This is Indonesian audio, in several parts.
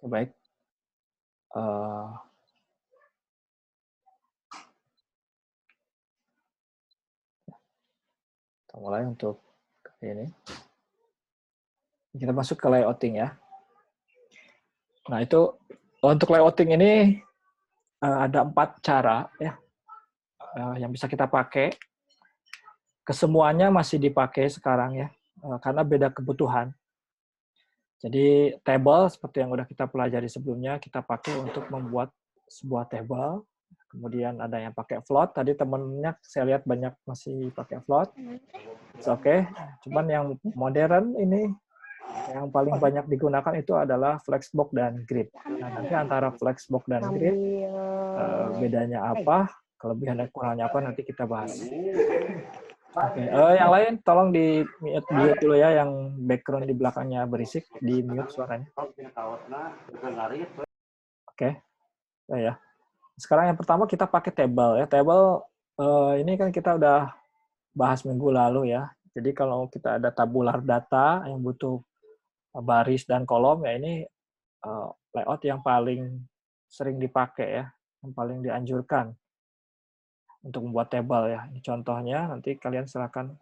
Baik. Kita mulai untuk ini. Kita masuk ke layouting ya. Nah, itu untuk layouting ini ada 4 cara ya yang bisa kita pakai. Kesemuanya masih dipakai sekarang ya, karena beda kebutuhan. Jadi table seperti yang udah kita pelajari sebelumnya, kita pakai untuk membuat sebuah table. Kemudian ada yang pakai float. Tadi temennya saya lihat banyak masih pakai float. It's okay. Cuman yang modern ini yang paling banyak digunakan itu adalah flexbox dan grid. Nah, nanti antara flexbox dan grid bedanya apa, kelebihan dan kurangnya apa nanti kita bahas. Oke, yang lain tolong di mute dulu ya, yang background di belakangnya berisik, di mute suaranya. Oke, ya. Sekarang yang pertama kita pakai table ya. Table ini kan kita udah bahas minggu lalu ya. Jadi kalau kita ada tabular data yang butuh baris dan kolom ya, ini layout yang paling sering dipakai ya, yang paling dianjurkan untuk membuat table ya. Ini contohnya, nanti kalian silakan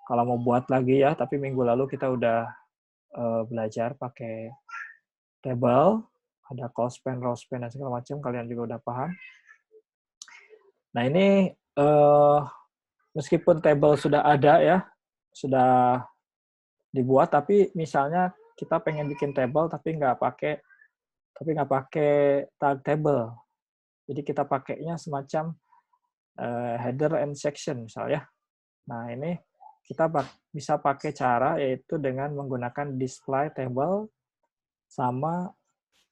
kalau mau buat lagi ya, tapi minggu lalu kita udah belajar pakai table, ada call span, row span, dan segala macam, kalian juga udah paham. Nah ini meskipun table sudah ada ya, sudah dibuat, tapi misalnya kita pengen bikin table tapi nggak pakai tag table. Jadi kita pakainya semacam header and section misalnya. Nah ini kita bisa pakai cara yaitu dengan menggunakan display table sama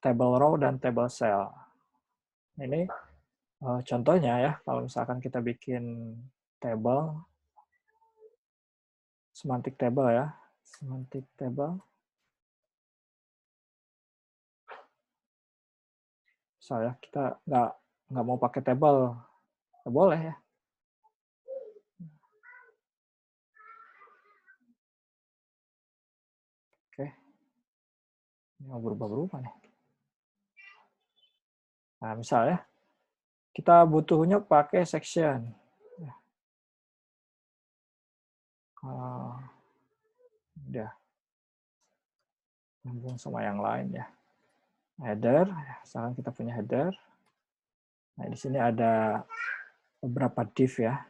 table row dan table cell. Ini contohnya ya, kalau misalkan kita bikin table, semantic table ya, semantic table. Misalnya kita nggak mau pakai table, nggak boleh ya. Oke, ini mau berubah-berubah nih. Nah, misalnya kita butuhnya pakai section. Udah nyambung sama yang lain ya. Header, sekarang kita punya header. Nah, di sini ada beberapa div ya.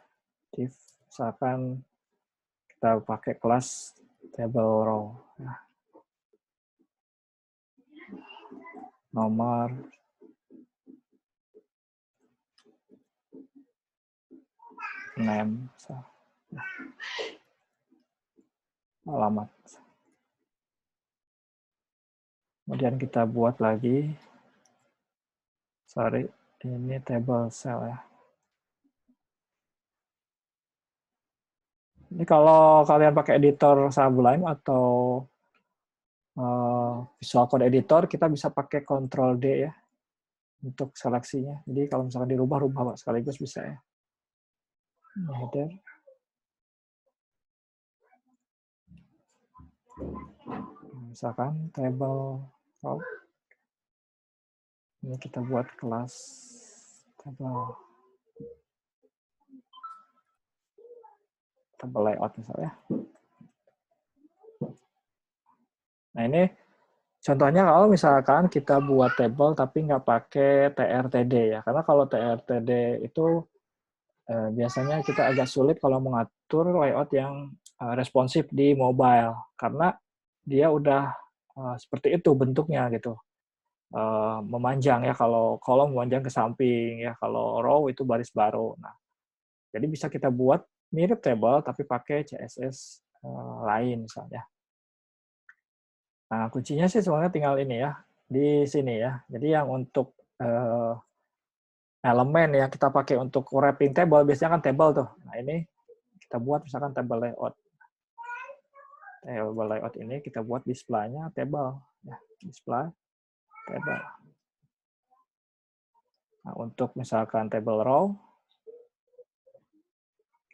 Div, misalkan kita pakai kelas table row. Nah, nomor, name, alamat. Kemudian kita buat lagi, sorry, ini table cell ya. Ini kalau kalian pakai editor Sublime atau Visual Code Editor, kita bisa pakai Ctrl D ya untuk seleksinya. Jadi kalau misalkan dirubah-rubah sekaligus bisa ya. Header. Misalkan table row. Ini kita buat kelas table layout misalnya. Nah ini contohnya kalau misalkan kita buat table tapi nggak pakai TRTD ya. Karena kalau TRTD itu biasanya kita agak sulit kalau mengatur layout yang responsif di mobile. Karena dia udah seperti itu bentuknya gitu. Memanjang ya, kalau kolom memanjang ke samping ya, kalau row itu baris baru. Nah, jadi bisa kita buat mirip table tapi pakai CSS lain misalnya. Nah, kuncinya sih sebenarnya tinggal ini ya, di sini ya. Jadi yang untuk elemen yang kita pakai untuk wrapping table, biasanya kan table tuh. Nah, ini kita buat misalkan table layout. Table layout ini kita buat display-nya table. Ya, display table. Nah, untuk misalkan table row,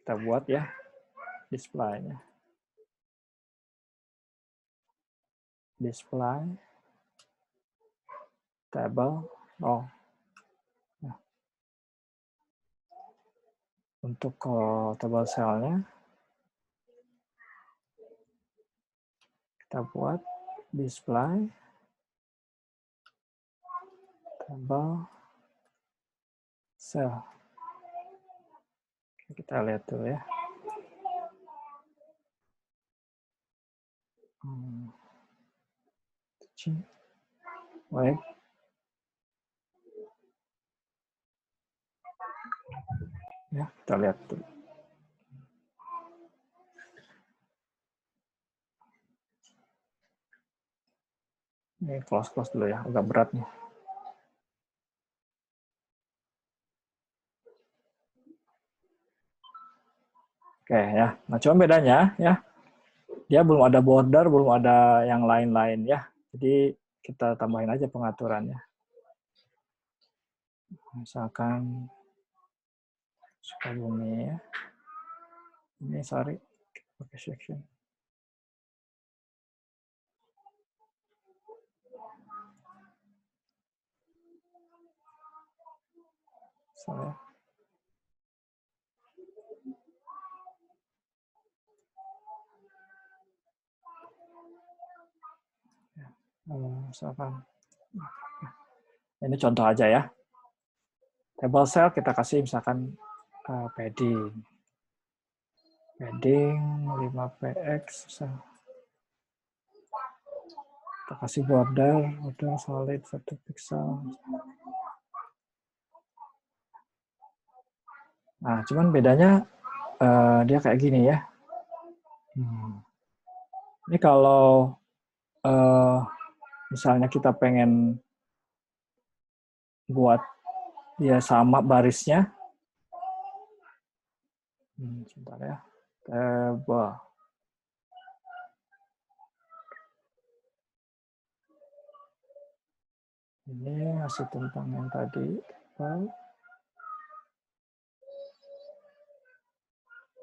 kita buat ya display-nya. Display table. Oh, nah. Untuk table cell-nya kita buat display table cell. Kita lihat dulu ya. Baik. Ya, kita lihat dulu. Ini close dulu ya, agak berat nih. Oke ya, nah cuma bedanya ya, dia belum ada border, belum ada yang lain-lain ya. Jadi kita tambahin aja pengaturannya. Misalkan Sukabumi ya. Ini sorry, pakai section. Sorry. Misalkan ini contoh aja ya. Table cell kita kasih misalkan padding 5px. Kita kasih border solid 1 pixel. Nah, cuman bedanya dia kayak gini ya. Ini kalau misalnya kita pengen buat dia sama barisnya, sebentar ya, table. Ini masih tentang yang tadi.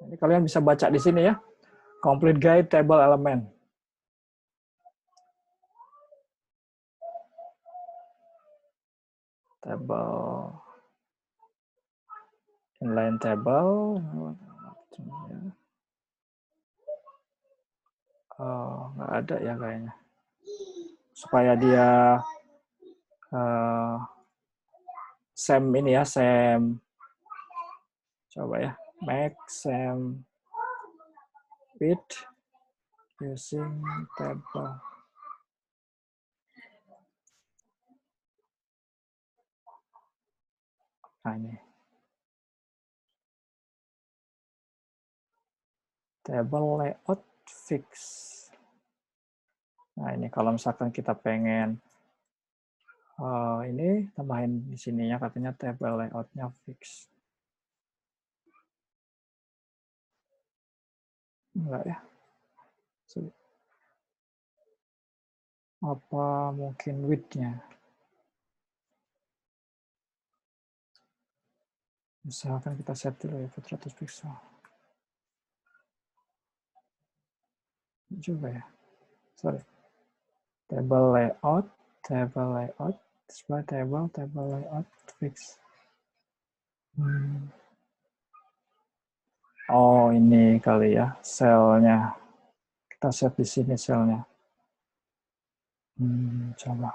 Ini kalian bisa baca di sini ya, complete guide table element. Table inline table. Oh, nggak ada ya kayaknya. Supaya dia same ini ya, same. Coba ya, make same with using table. Nah ini. Table layout fix. Nah ini kalau misalkan kita pengen ini tambahin di sininya katanya table layoutnya fix. Enggak ya? Apa mungkin width-nya? Misalkan kita set dulu ya 400 pixel. Juga ya. Sorry. Table layout, display table layout fix. Oh ini kali ya selnya. Kita set di sini selnya. Coba.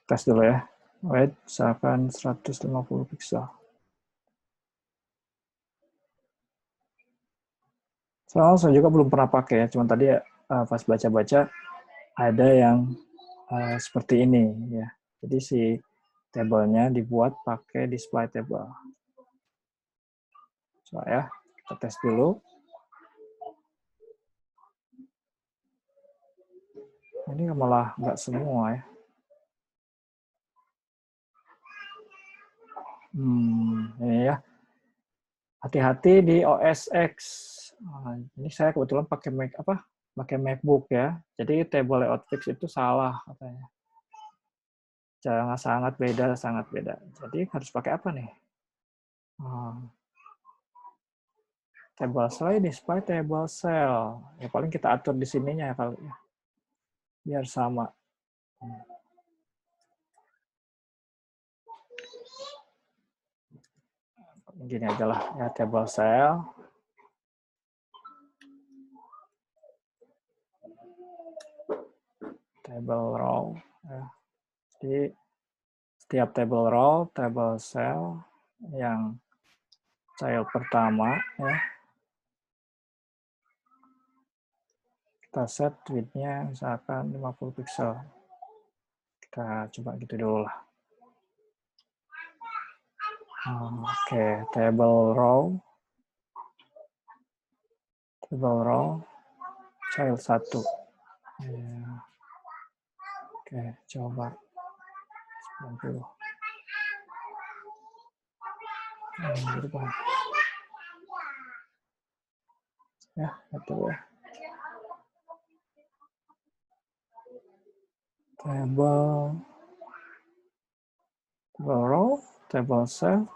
Tes dulu ya. Wait, misalkan 150 pixel. Soalnya saya juga belum pernah pakai ya, cuma tadi pas baca-baca ada yang seperti ini ya. Jadi si tabelnya dibuat pakai display table. Coba ya, kita tes dulu. Ini malah nggak semua ya. Ini ya. Hati-hati di OS X. Ini saya kebetulan pakai pakai MacBook ya. Jadi table layout fix itu salah katanya. Sangat beda. Jadi harus pakai apa nih? Table cell, display table cell. Ya paling kita atur di sininya kali ya. Biar sama. Gini aja lah ya, table cell, table row ya. Jadi setiap table row, table cell yang child pertama ya, kita set width-nya misalkan 50 pixel. Kita coba gitu dulu lah. Oke, table row, child 1. Ya. Oke, coba 90. Berubah. Ya, itu ya. Table row, table cell,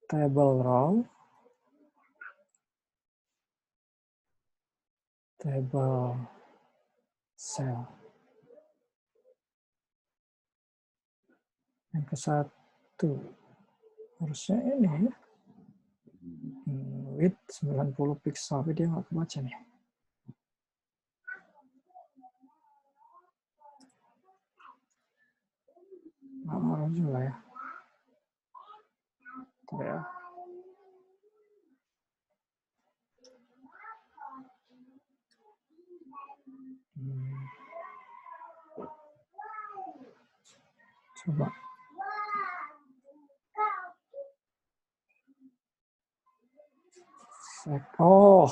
table row, table cell. Yang ke satu harusnya ini ya. Width 90 pixel, tapi dia nggak kebaca nih. Harus juga ya. Tuh ya. Coba. Oh,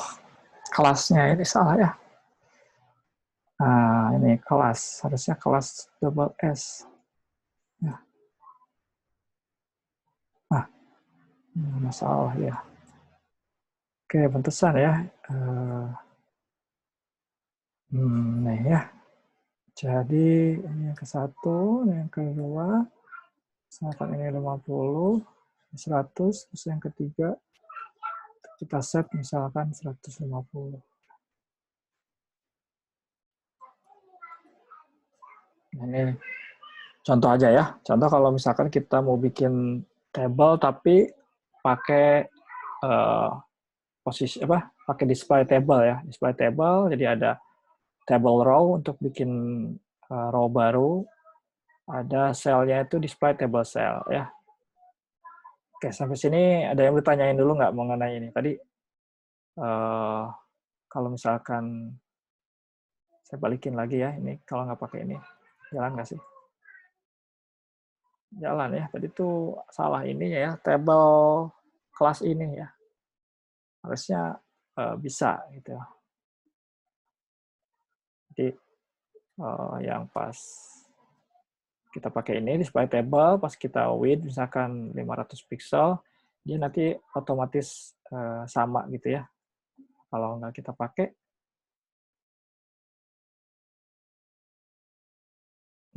kelasnya ini salah ya. Nah, ini kelas. Harusnya kelas double S. Ya. Nah, masalah ya. Oke, pantesan ya. Nih ya. Jadi, ini yang ke satu, yang kedua, misalkan ini 50, 100, terus yang ketiga, kita set misalkan 150. Ini contoh aja ya. Contoh kalau misalkan kita mau bikin table tapi pakai posisi apa? Pakai display table ya. Display table, jadi ada table row untuk bikin row baru. Ada cell-nya itu display table cell ya. Oke, sampai sini ada yang bertanyain dulu nggak mengenai ini? Tadi kalau misalkan saya balikin lagi ya, ini kalau nggak pakai ini, jalan nggak sih? Jalan ya, tadi tuh salah ininya ya, table kelas ini ya. Harusnya bisa gitu. Jadi yang pas kita pakai ini display table, pas kita width misalkan 500 pixel, dia nanti otomatis sama gitu ya. Kalau nggak kita pakai,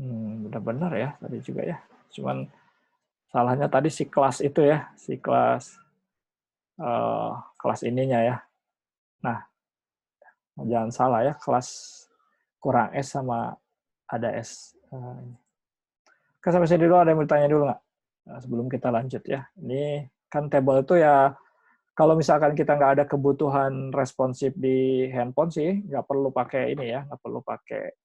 benar-benar ya tadi juga ya. Cuman salahnya tadi si kelas itu ya, si kelas kelas ininya ya. Nah, jangan salah ya, kelas kurang S sama ada S. Oke, sampai sini dulu ada yang bertanya dulu nggak? Nah, sebelum kita lanjut ya. Ini kan table itu ya, kalau misalkan kita nggak ada kebutuhan responsif di handphone sih, nggak perlu pakai ini ya, nggak perlu pakai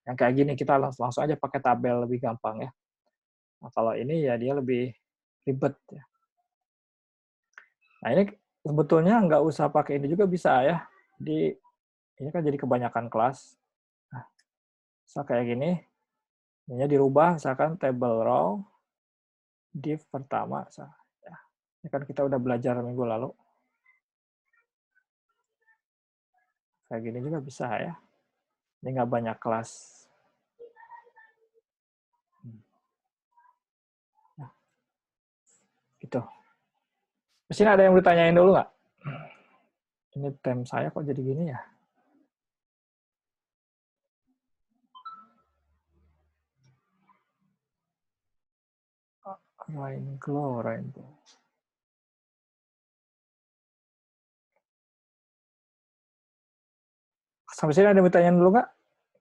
yang kayak gini, kita langsung aja pakai tabel lebih gampang ya. Nah, kalau ini ya dia lebih ribet ya. Nah, ini sebetulnya nggak usah pakai ini juga bisa ya. Jadi ini kan jadi kebanyakan kelas. Nah, bisa kayak gini, ini dirubah misalkan table row, div pertama. Ya. Ini kan kita udah belajar minggu lalu. Kayak gini juga bisa ya. Ini nggak banyak kelas. Nah, gitu. Di sini ada yang bertanyain dulu nggak? Ini tem saya kok jadi gini ya? Rainbow. Sampai sini ada yang bertanya dulu nggak?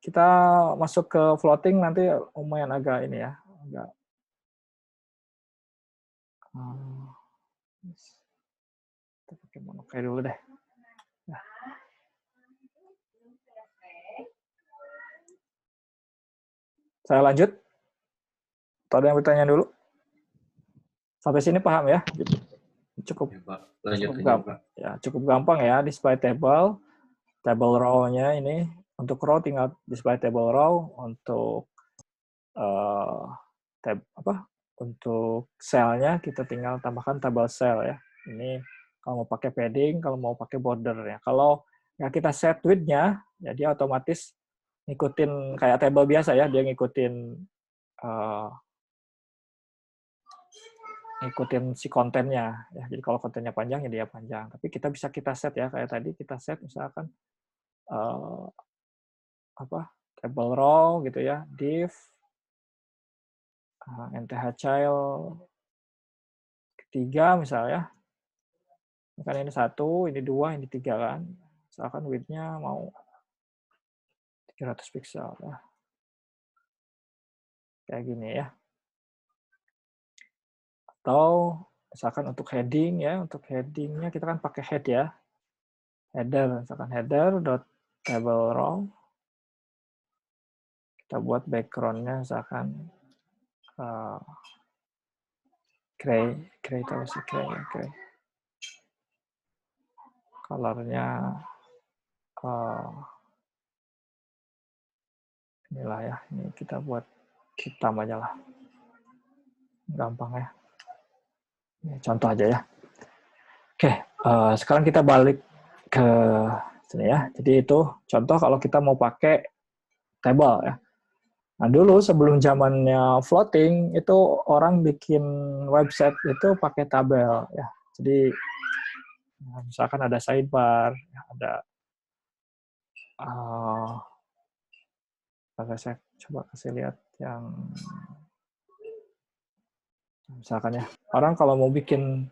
kita masuk ke floating nanti lumayan agak ini ya, agak kita pakai monokai dulu deh. Nah. Saya lanjut. Atau ada yang bertanya dulu? Sampai sini paham ya? Cukup ya, Pak. Lanjut cukup aja, gampang. Pak. Ya, cukup gampang ya, display table row-nya ini. Untuk row tinggal display table row, untuk untuk cell-nya kita tinggal tambahkan table cell ya. Ini kalau mau pakai padding, kalau mau pakai border ya. Kalau ya kita set width-nya, ya dia otomatis ngikutin kayak table biasa ya, dia ngikutin si kontennya ya. Jadi kalau kontennya panjang ya dia panjang. Tapi kita bisa kita set ya, kayak tadi kita set misalkan table row gitu ya, div nth child ketiga misalnya. Kan ini 1, ini 2, ini 3 kan. Misalkan width-nya mau 300 pixel ya. Kayak gini ya. Atau misalkan untuk heading ya, untuk heading-nya kita kan pakai head ya. Header, misalkan header dot table row. Kita buat background-nya misalkan gray atau sih gray. Color-nya inilah ya, ini kita buat hitam aja lah. Gampang ya. Ini contoh aja ya. Oke, sekarang kita balik ke sini ya. Jadi itu contoh kalau kita mau pakai table ya. Nah dulu sebelum zamannya floating itu orang bikin website itu pakai tabel ya. Jadi misalkan ada sidebar, ada saya coba kasih lihat yang misalkan ya, orang kalau mau bikin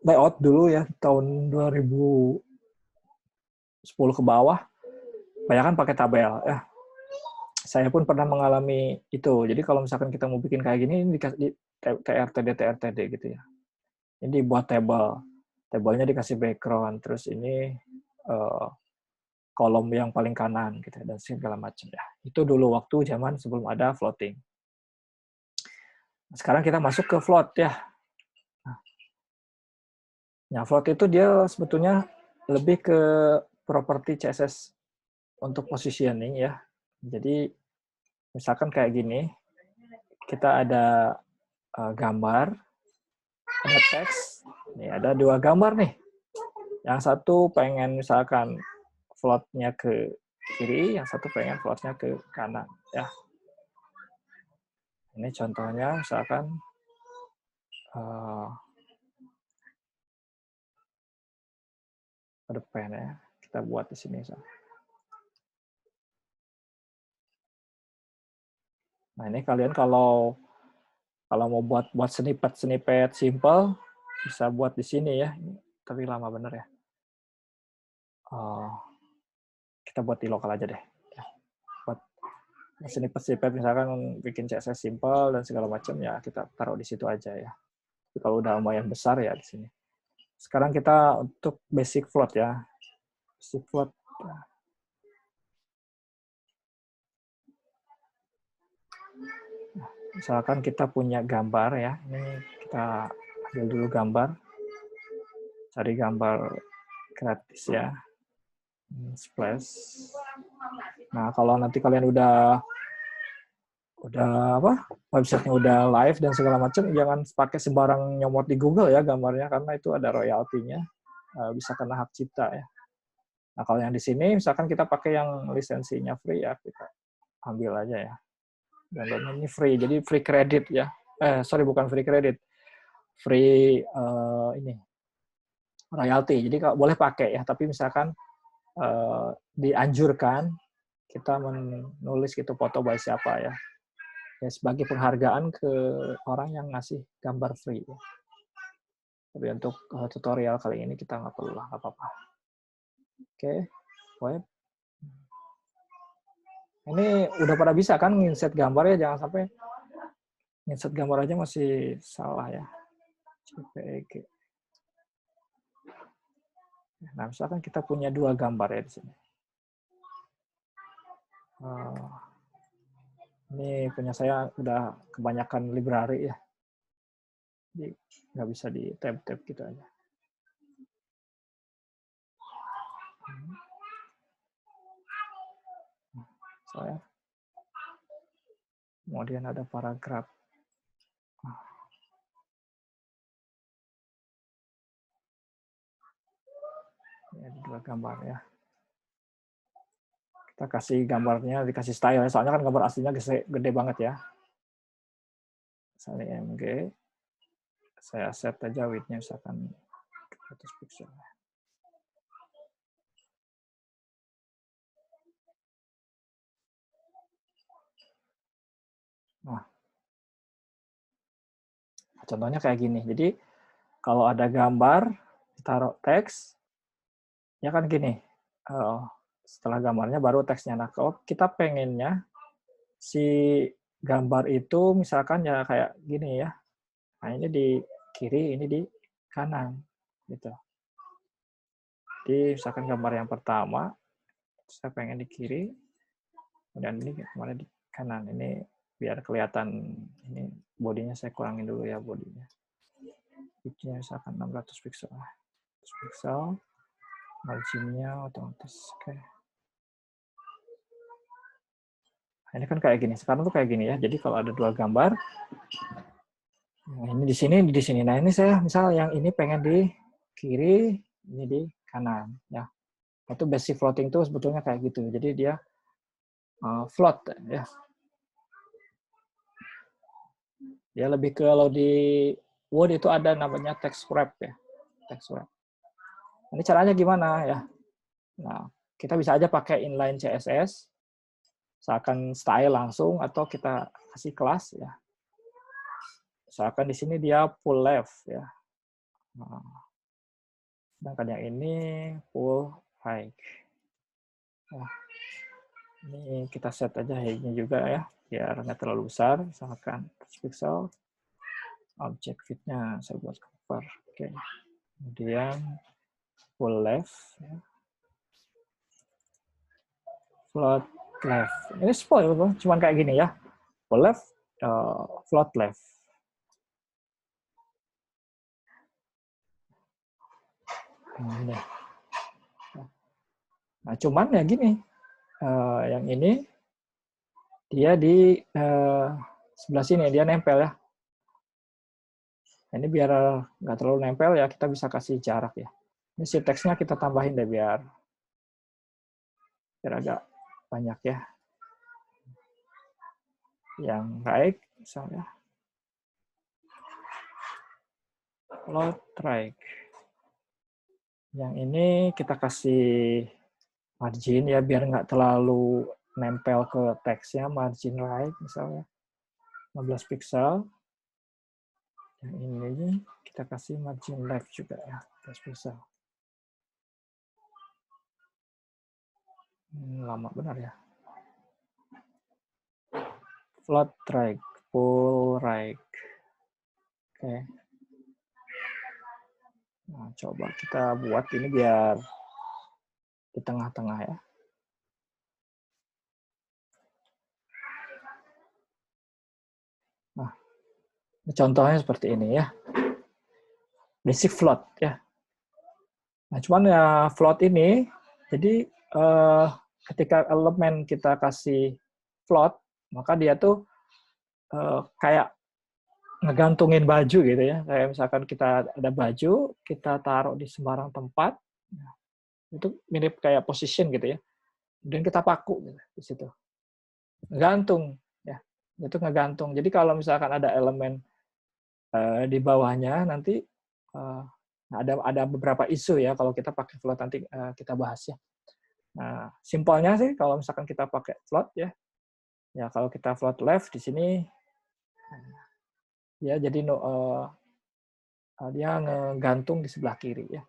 layout dulu ya tahun 2010 ke bawah, banyak kan pakai tabel ya. Saya pun pernah mengalami itu. Jadi kalau misalkan kita mau bikin kayak gini, ini dikasih TRTD gitu ya. Ini dibuat tabelnya dikasih background, terus ini kolom yang paling kanan gitu dan segala macam ya. Itu dulu waktu zaman sebelum ada floating. Sekarang kita masuk ke float ya. Nah, float itu dia sebetulnya lebih ke properti CSS untuk positioning ya. Jadi misalkan kayak gini, kita ada gambar, ada teks, nih ada 2 gambar nih. Yang satu pengen misalkan float-nya ke kiri, yang satu pengen float-nya ke kanan ya. Ini contohnya misalkan ada pen ya, kita buat di sini. Nah ini kalian kalau mau buat snippet simple bisa buat di sini ya. Tapi lama bener ya. Kita buat di lokal aja deh. Buat snippet misalkan bikin CSS simple dan segala macam ya kita taruh di situ aja ya. Tapi kalau udah lumayan besar ya di sini. Sekarang kita untuk basic float ya. Basic float. Misalkan kita punya gambar ya. Ini kita ambil dulu gambar. Cari gambar gratis ya. Splash. Nah, kalau nanti kalian udah websitenya udah live dan segala macam, jangan pakai sembarang nyomot di Google ya gambarnya karena itu ada royaltinya, bisa kena hak cipta ya. Nah, kalau yang di sini misalkan kita pakai yang lisensinya free ya, kita ambil aja ya. Dan ini free, jadi free credit ya. Bukan free credit. Free ini royalti. Jadi boleh pakai ya, tapi misalkan dianjurkan kita menulis gitu foto by siapa ya. Sebagai penghargaan ke orang yang ngasih gambar free. Ya. Tapi untuk tutorial kali ini kita nggak perlu lah, nggak apa-apa. Oke, web. Ini udah pada bisa kan inset gambar ya, jangan sampai inset gambar aja masih salah ya. JPEG. Nah, misalkan kita punya 2 gambar ya di sini. Ini punya saya udah kebanyakan library ya. Jadi nggak bisa di tab-tab gitu aja. Saya kemudian ada paragraf. Ini ada 2 gambar ya. Kita kasih gambarnya, dikasih style. Soalnya kan gambar aslinya gede banget ya. Misalnya MG. Saya set aja width-nya misalkan 200 pixel. Nah, contohnya kayak gini. Jadi kalau ada gambar, ditaruh teks, ya kan gini. Setelah gambarnya baru teksnya. Nah, kalau kita pengennya si gambar itu misalkan ya kayak gini ya. Nah, ini di kiri, ini di kanan gitu. Jadi misalkan gambar yang pertama saya pengen di kiri, dan ini kemarin di kanan. Ini biar kelihatan, ini bodinya saya kurangin dulu ya bodinya. Width-nya misalkan 600 pixel. 600 pixel. Margin-nya otomatis. Oke. Nah, ini kan kayak gini. Sekarang tuh kayak gini ya. Jadi kalau ada 2 gambar, nah ini di sini. Nah, ini saya misal yang ini pengen di kiri, ini di kanan ya. Itu basic floating itu sebetulnya kayak gitu. Jadi dia float ya. Dia lebih ke, kalau di Word itu ada namanya text wrap ya. Text wrap. Ini caranya gimana ya? Nah, kita bisa aja pakai inline CSS, misalkan style langsung, atau kita kasih kelas ya. Misalkan di sini dia full left ya. Nah, sedangkan yang ini full right. Nah, ini kita set aja height-nya juga ya, biar nggak terlalu besar. Misalkan 100 pixel. Object fit-nya saya buat cover. Oke. Kemudian full left ya. Float left. Ini spoil, cuman kayak gini ya. Full left, float left. Nah, cuman ya gini, yang ini dia di sebelah sini, dia nempel ya. Ini biar nggak terlalu nempel ya, kita bisa kasih jarak ya. Ini si teksnya kita tambahin deh biar agak banyak ya. Yang right misalnya float right. Yang ini kita kasih margin ya, biar nggak terlalu nempel ke teksnya. Margin right misalnya 15 pixel. Yang ini kita kasih margin left juga ya, 15 pixel. Lama benar ya. Float right, full right. Oke. Nah, coba kita buat ini biar di tengah-tengah ya. Nah, contohnya seperti ini ya. Basic float ya. Nah, cuman ya float ini, jadi ketika elemen kita kasih float, maka dia tuh kayak ngegantungin baju gitu ya. Kayak misalkan kita ada baju, kita taruh di sembarang tempat, itu mirip kayak position gitu ya. Dan kita paku gitu di situ. Ngegantung ya. Itu ngegantung. Jadi kalau misalkan ada elemen di bawahnya, nanti ada beberapa isu ya kalau kita pakai float, nanti kita bahas ya. Nah, simpelnya sih kalau misalkan kita pakai float ya. Ya kalau kita float left di sini ya, jadi dia ngegantung di sebelah kiri ya.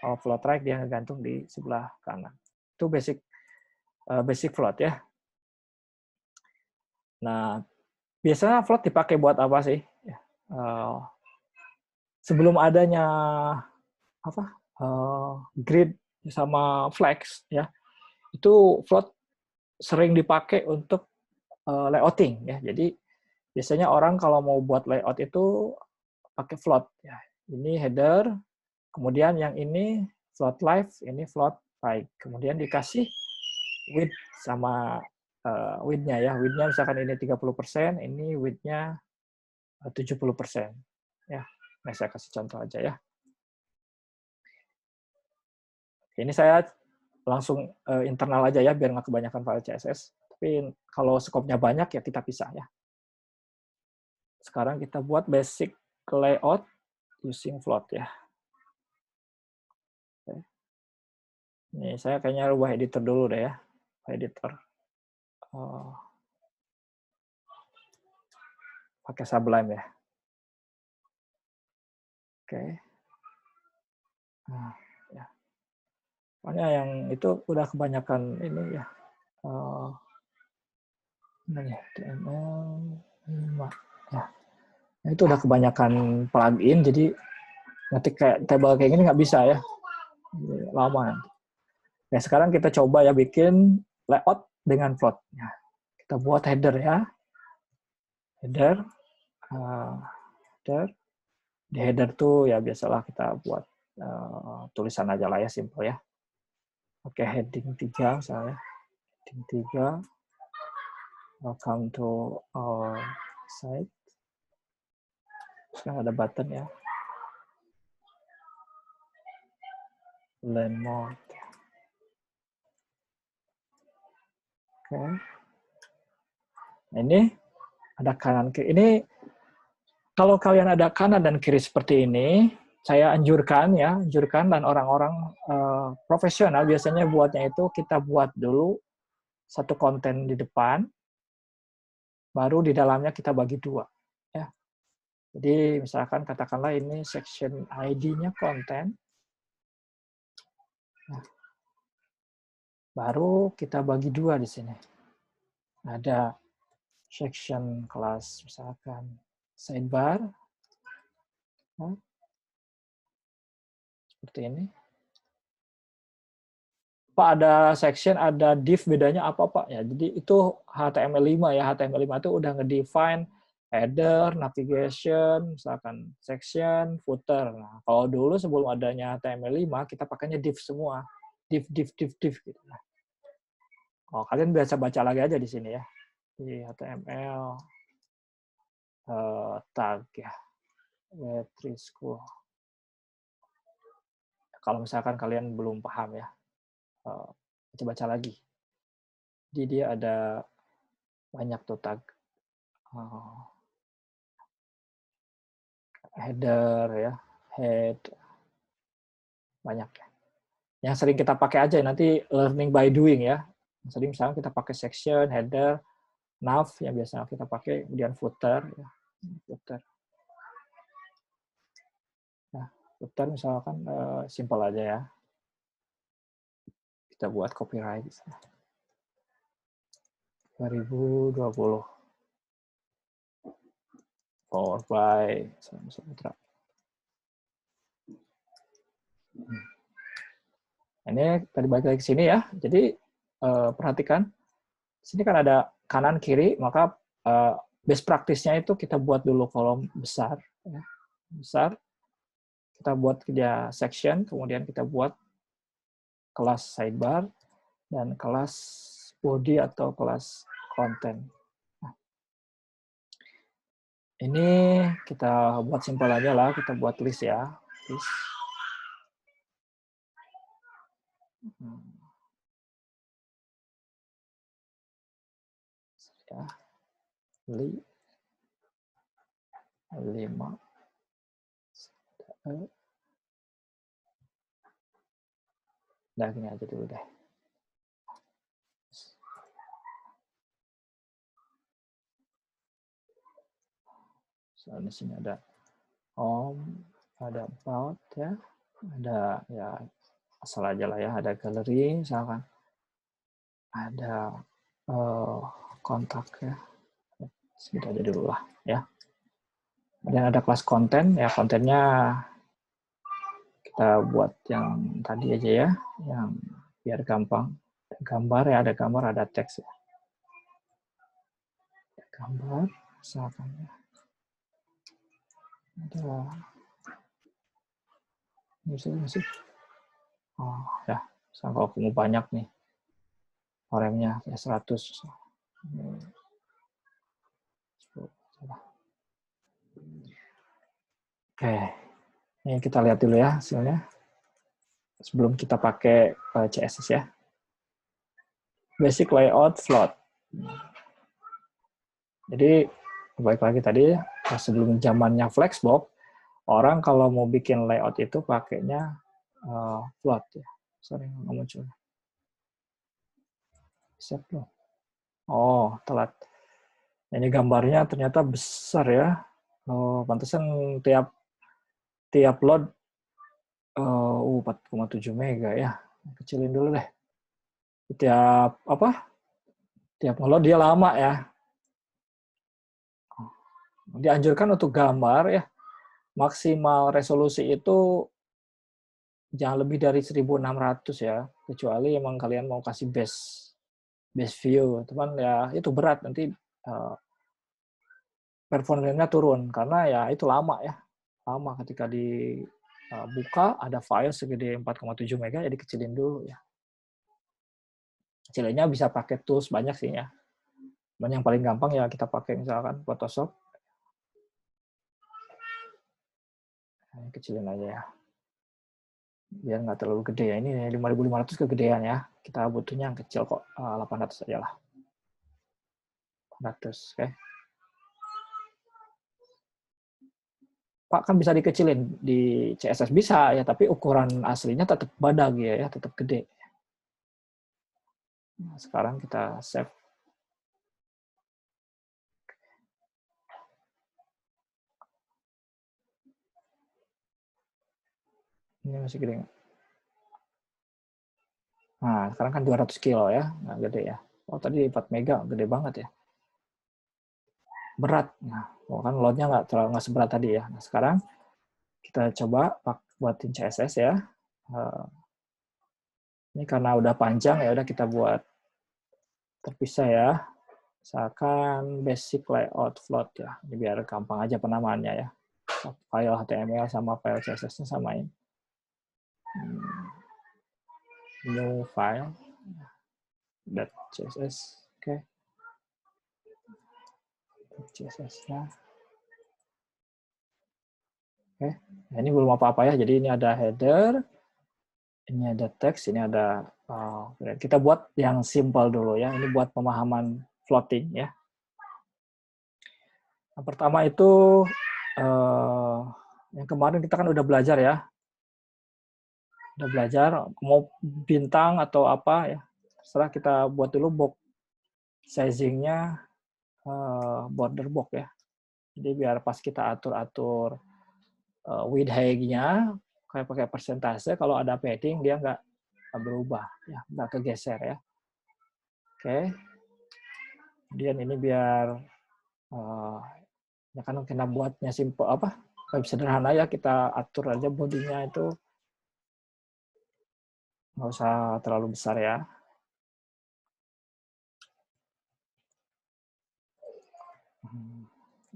Kalau float right dia ngegantung di sebelah kanan. Itu basic float ya. Nah, biasanya float dipakai buat apa sih? Uh, sebelum adanya apa grid sama flex ya, itu float sering dipakai untuk layouting ya. Jadi biasanya orang kalau mau buat layout itu pakai float ya. Ini header, kemudian yang ini float left, ini float right. Kemudian dikasih width sama width-nya ya. Width-nya misalkan ini 30%, ini width-nya 70%. Ya. Nah, saya kasih contoh aja ya. Ini saya langsung internal aja ya, biar nggak kebanyakan file CSS. Tapi kalau skopnya banyak ya kita pisah ya. Sekarang kita buat basic layout using float ya. Oke. Ini saya kayaknya rubah editor dulu deh ya. Editor. Pakai Sublime ya. Oke. Nah, ya. Pokoknya yang itu udah kebanyakan ini ya. Ini HTML 5. Ya. Nah, itu udah kebanyakan plugin, jadi ngetik kayak table kayak gini nggak bisa ya. Lama. Nah, sekarang kita coba ya bikin layout dengan float. Ya. Kita buat header ya. Header. Header. Di header tuh ya biasalah kita buat tulisan aja lah ya, simple ya. Oke, heading 3 misalnya. Heading 3. Welcome to our site. Sekarang ada button ya. Learn more. Oke. Nah, ini ada kanan kiri. Ini kalau kalian ada kanan dan kiri seperti ini, saya anjurkan dan orang-orang profesional biasanya buatnya itu kita buat dulu satu konten di depan, baru di dalamnya kita bagi dua. Ya. Jadi misalkan katakanlah ini section ID-nya konten, nah, baru kita bagi dua di sini. Ada section kelas misalkan sidebar, nah, seperti ini. Pak, ada section, ada div, bedanya apa Pak? Ya, jadi itu HTML5 ya. HTML5 itu udah ngedefine header, navigation, misalkan section, footer. Nah, kalau dulu sebelum adanya HTML5, kita pakainya div semua. Div gitu. Oh, kalian biasa baca lagi aja di sini ya. Di HTML tag ya. Web3 school. Kalau misalkan kalian belum paham ya, baca-baca lagi. Jadi dia ada banyak tuh tag. Header ya, head, banyak ya. Yang sering kita pakai aja nanti learning by doing ya. Sering misalnya kita pakai section, header, nav yang biasanya kita pakai, kemudian footer ya. Footer. Nah, footer misalkan simple aja ya. Kita buat copyright 2020. Powered by Samutra. Ini tadi balik lagi ke sini ya. Jadi perhatikan, sini kan ada kanan kiri, maka best practice-nya itu kita buat dulu kolom besar, ya. Besar. Kita buat dia section, kemudian kita buat kelas sidebar dan kelas body atau kelas content. Nah, ini kita buat simpel aja lah, kita buat list ya, list. Ya, 5. Nah, gini aja dulu deh. So, di sini ada home, ada about ya, ada ya asal aja lah ya, ada galeri misalkan, ada kontak ya, Segitu aja dulu lah ya. Kemudian ada kelas konten, ya kontennya kita buat yang tadi aja ya, yang biar gampang. Ada gambar ya, ada gambar, ada teks ya. Ada gambar, misalkan ya. Ada musik. Oh ya, kalau kamu banyak nih orangnya ya 100. Oke, ini kita lihat dulu ya hasilnya. Sebelum kita pakai CSS ya. Basic layout float. Jadi baik lagi tadi sebelum zamannya Flexbox, orang kalau mau bikin layout itu pakainya float ya. Sorry nggak muncul. Set loh. Oh telat. Ini gambarnya ternyata besar ya. Oh, pantesan tiap load 4,7 mega ya. Kecilin dulu deh. Tiap ngeload dia lama ya. Dianjurkan untuk gambar ya, maksimal resolusi itu jangan lebih dari 1600 ya, kecuali emang kalian mau kasih best view. Cuman ya itu berat, nanti performanya turun karena ya itu lama ya. Lama ketika dibuka ada file segede 4,7 mega ya dikecilin dulu ya. Kecilinnya bisa pakai tools banyak sih ya. Cuman yang paling gampang ya kita pakai misalkan Photoshop. Nah, kecilin aja ya. Biar nggak terlalu gede ya. Ini 5.500 kegedean ya. Kita butuhnya yang kecil kok, 800 aja lah. 800, oke. Pak, kan bisa dikecilin di CSS bisa ya, tapi ukuran aslinya tetap badag ya, tetap gede. Nah, sekarang kita save. Ini masih gede nggak? Nah, sekarang kan 200 kilo ya, nggak gede ya. Oh, tadi 4 mega, gede banget ya. Berat. Nah, kan loadnya nggak seberat tadi ya. Nah, sekarang kita coba buatin CSS ya. Ini karena udah panjang ya, udah kita buat terpisah ya. Misalkan basic layout float ya. Ini biar gampang aja penamaannya ya. File HTML sama file CSS-nya samain. New file .css. Oke. CSS-nya. Oke. Nah, ini belum apa-apa ya. Jadi ini ada header, ini ada teks, ini ada kita buat yang simple dulu ya. Ini buat pemahaman floating ya. Yang pertama itu yang kemarin kita kan udah belajar ya. Udah belajar mau bintang atau apa ya. Setelah kita buat dulu box sizing-nya border box ya. Jadi biar pas kita atur-atur width height-nya kayak pakai persentase, kalau ada padding dia nggak berubah ya, nggak kegeser ya. Oke. Kemudian ini biar ya kan kita buatnya simple lebih sederhana ya, kita atur aja bodinya itu nggak usah terlalu besar ya.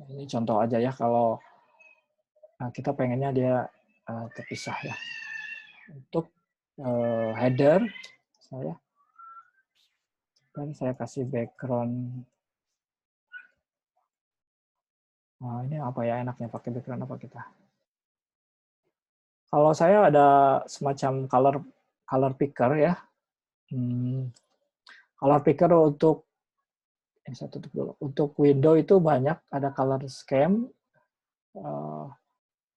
Ini contoh aja ya, kalau kita pengennya dia terpisah ya. Untuk header saya kasih background. Ini apa ya enaknya pakai background apa kita? Kalau saya ada semacam color picker ya. Color picker untuk saya tutup dulu. Untuk window itu banyak, ada color scheme.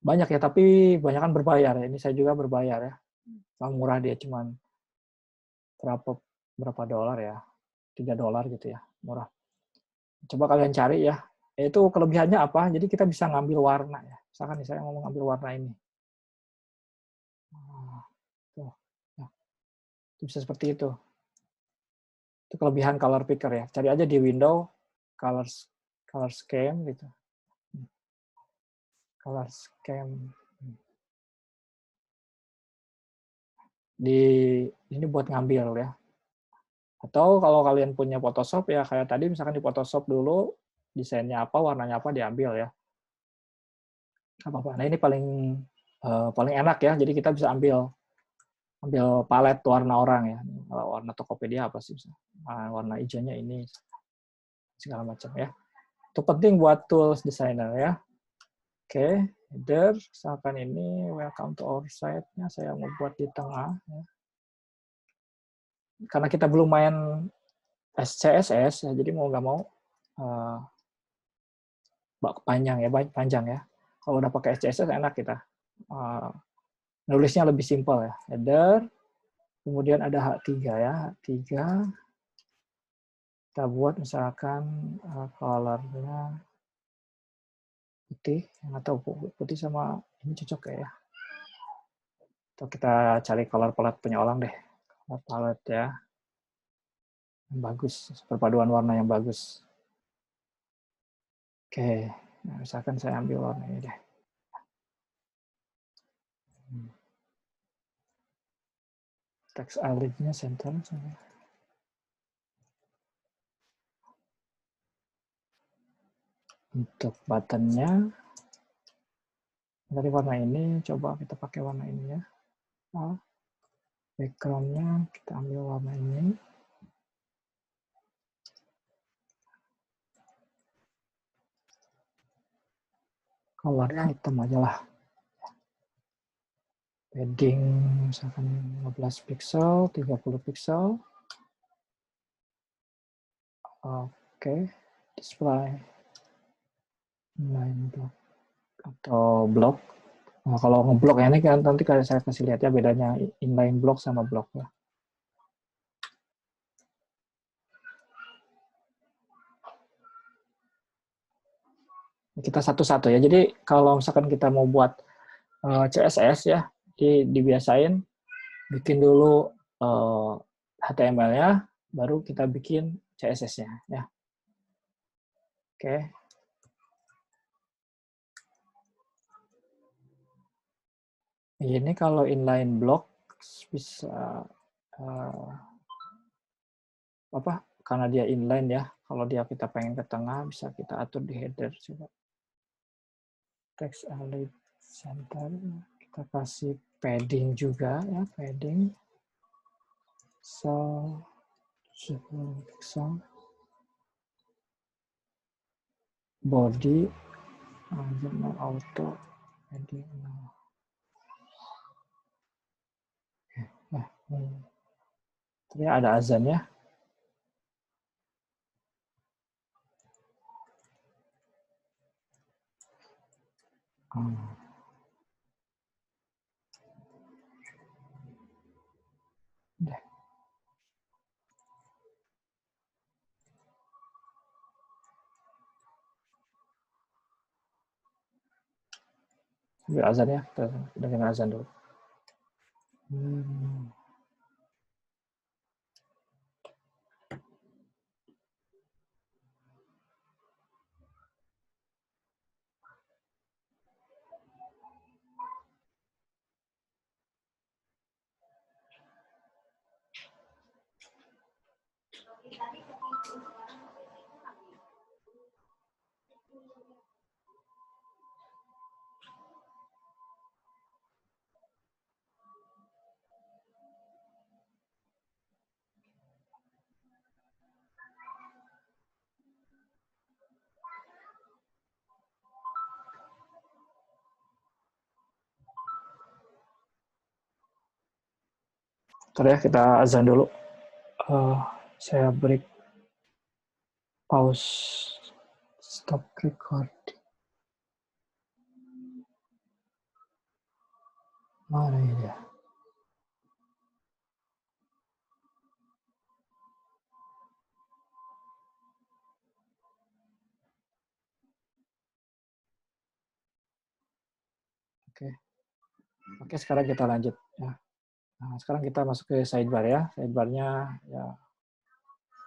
Banyak ya, tapi banyak kan berbayar. Ini saya juga berbayar ya. Murah dia, cuman berapa dolar ya? $3 gitu ya, murah. Coba kalian cari ya. Itu kelebihannya apa? Jadi kita bisa ngambil warna ya. Misalkan nih saya mau ngambil warna ini. Tuh. Nah, itu bisa seperti itu. Itu kelebihan color picker ya. Cari aja di window color color scheme gitu. Color scheme. Ini buat ngambil ya. Atau kalau kalian punya Photoshop ya kayak tadi misalkan di Photoshop dulu desainnya apa, warnanya apa diambil ya. Apa-apa. Nah ini paling enak ya. Jadi kita bisa ambil palet warna orang ya. Kalau warna Tokopedia apa sih? Warna hijaunya ini segala macam ya. Itu penting buat tools designer ya. Oke, header misalkan ini welcome to our site-nya saya mau buat di tengah ya. Karena kita belum main CSS ya, jadi mau nggak mau panjang ya. Kalau udah pakai CSS enak kita. Nulisnya lebih simpel ya. Header, kemudian ada H3 ya. H3 kita buat misalkan color-nya putih, atau putih sama ini cocok ya. Atau kita cari color palette punya orang deh. Color palette ya. Yang bagus, perpaduan warna yang bagus. Oke, nah, misalkan saya ambil warna ini deh. Text align-nya center. Untuk button-nya, dari warna ini, coba kita pakai warna ini ya. Background-nya kita ambil warna ini. Color-nya hitam aja lah. Padding misalkan 15 pixel, 30 pixel. Oke, display inline block atau block. Nah, kalau ngeblok ya ini kan nanti saya kasih lihat ya bedanya inline block sama block ya. Kita satu-satu ya. Jadi kalau misalkan kita mau buat CSS ya, dibiasain bikin dulu HTML-nya, baru kita bikin CSS-nya ya. Oke. Ini kalau inline block bisa karena dia inline ya. Kalau kita pengen ke tengah bisa kita atur di header coba. Text align center, kita kasih padding juga ya, padding. So 10 pixel. Body journal auto padding. Ini ada azan ya. Sambil azan ya, kita dengar azan dulu. Bentar ya, kita azan dulu. Saya break, pause, stop recording. Mana ini ya? Oke, sekarang kita lanjut ya. Nah, sekarang kita masuk ke sidebar ya. Sidebarnya ya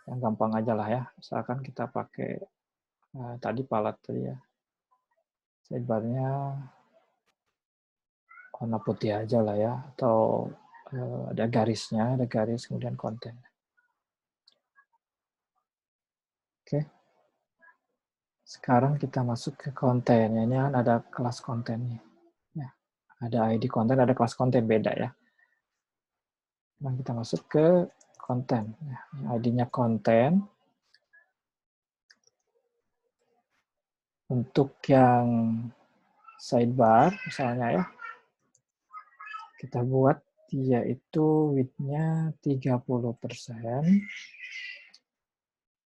yang gampang aja lah ya. Misalkan kita pakai Nah, tadi palet tadi ya. Sidebar-nya warna putih aja lah ya, atau ada garisnya, ada garis kemudian konten. Oke. Sekarang kita masuk ke konten. Ini kan ada kelas kontennya. Ya, ada ID konten, ada kelas konten beda ya. Dan kita masuk ke konten. Ya, ID-nya konten. Untuk yang sidebar misalnya ya, kita buat dia itu width-nya 30%,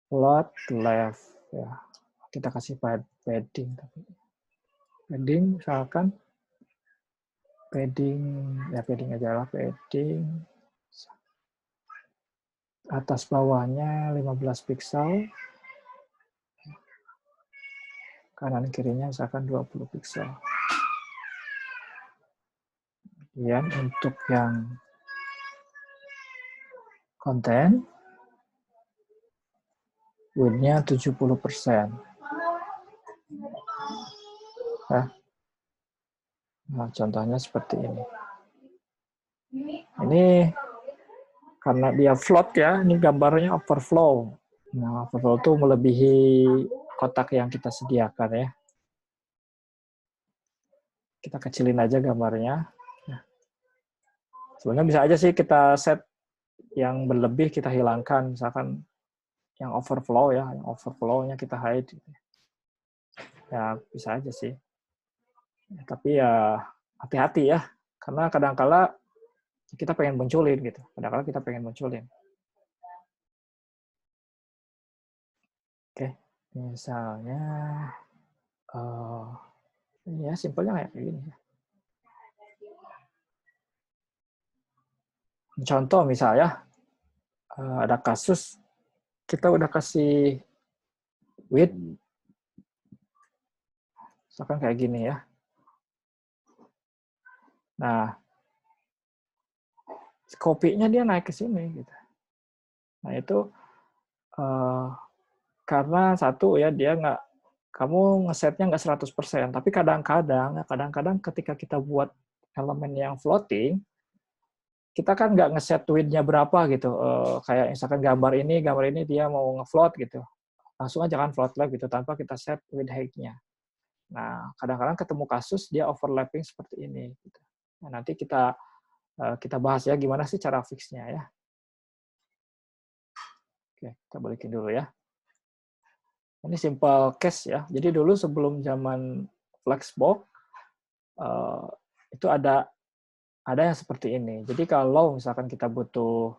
float left ya. Kita kasih padding, misalkan padding ya, padding aja lah, padding atas bawahnya 15 pixel, kanan kirinya misalkan 20 pixel. Kemudian untuk yang konten width-nya 70%. Ya. Nah, contohnya seperti ini. Ini karena dia float ya, ini gambarnya overflow. Nah, overflow itu melebihi kotak yang kita sediakan ya. Kita kecilin aja gambarnya. Nah, sebenarnya bisa aja sih kita set yang berlebih kita hilangkan, misalkan yang overflow ya, yang overflow-nya kita hide. Ya bisa aja sih. Ya, tapi ya hati-hati ya, karena kadang-kala kita pengen munculin gitu. Kadang-kala kita pengen munculin. Oke, misalnya ya simpelnya kayak gini. Contoh misalnya ada kasus kita udah kasih width, misalkan kayak gini ya. Nah, kopinya dia naik ke sini gitu. Nah itu karena satu ya dia nggak, kamu ngesetnya nggak 100%, tapi kadang-kadang ketika kita buat elemen yang floating, kita kan nggak ngeset width-nya berapa gitu. Kayak misalkan gambar ini dia mau ngefloat gitu. Langsung aja kan float left gitu tanpa kita set width height-nya. Nah, kadang-kadang ketemu kasus dia overlapping seperti ini gitu. Nah, nanti kita bahas ya gimana sih cara fix-nya ya. Oke, kita balikin dulu ya. Ini simple case ya. Jadi dulu sebelum zaman Flexbox itu ada yang seperti ini. Jadi kalau misalkan kita butuh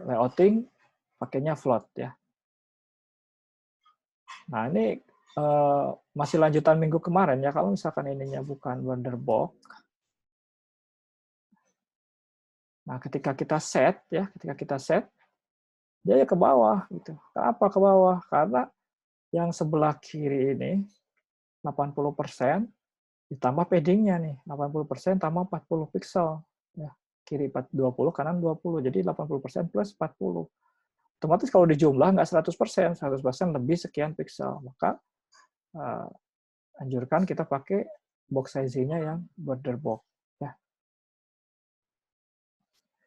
layouting, pakainya float ya. Nah ini masih lanjutan minggu kemarin ya. Kalau misalkan ininya bukan border box, nah ketika kita set ya, dia ya ke bawah gitu. Kenapa ke bawah? Karena yang sebelah kiri ini 80% ditambah paddingnya nih, 80% tambah 40 pixel. Ya, kiri 20, kanan 20. Jadi 80% plus 40. Otomatis kalau dijumlah nggak 100%, 100% lebih sekian pixel. Maka anjurkan kita pakai box sizing-nya yang border box. Ya.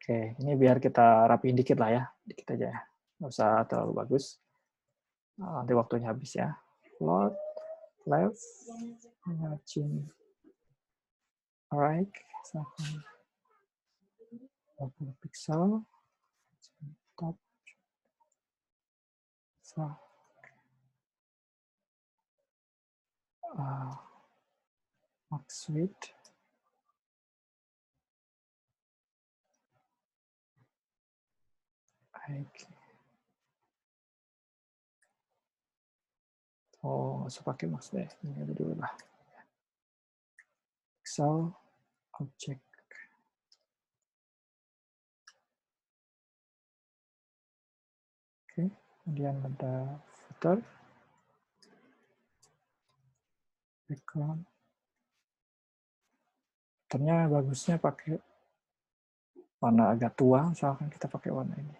Oke, ini biar kita rapiin dikit lah ya. Dikit aja ya. Nggak usah terlalu bagus. Nah, nanti waktunya habis ya. Float, left, margin, right, 20 pixel, top, max width, oh nggak usah pakai max deh, ini aja dulu lah. Pixel, object. Oke, kemudian ada footer, background. Footernya bagusnya pakai warna agak tua, misalkan kita pakai warna ini.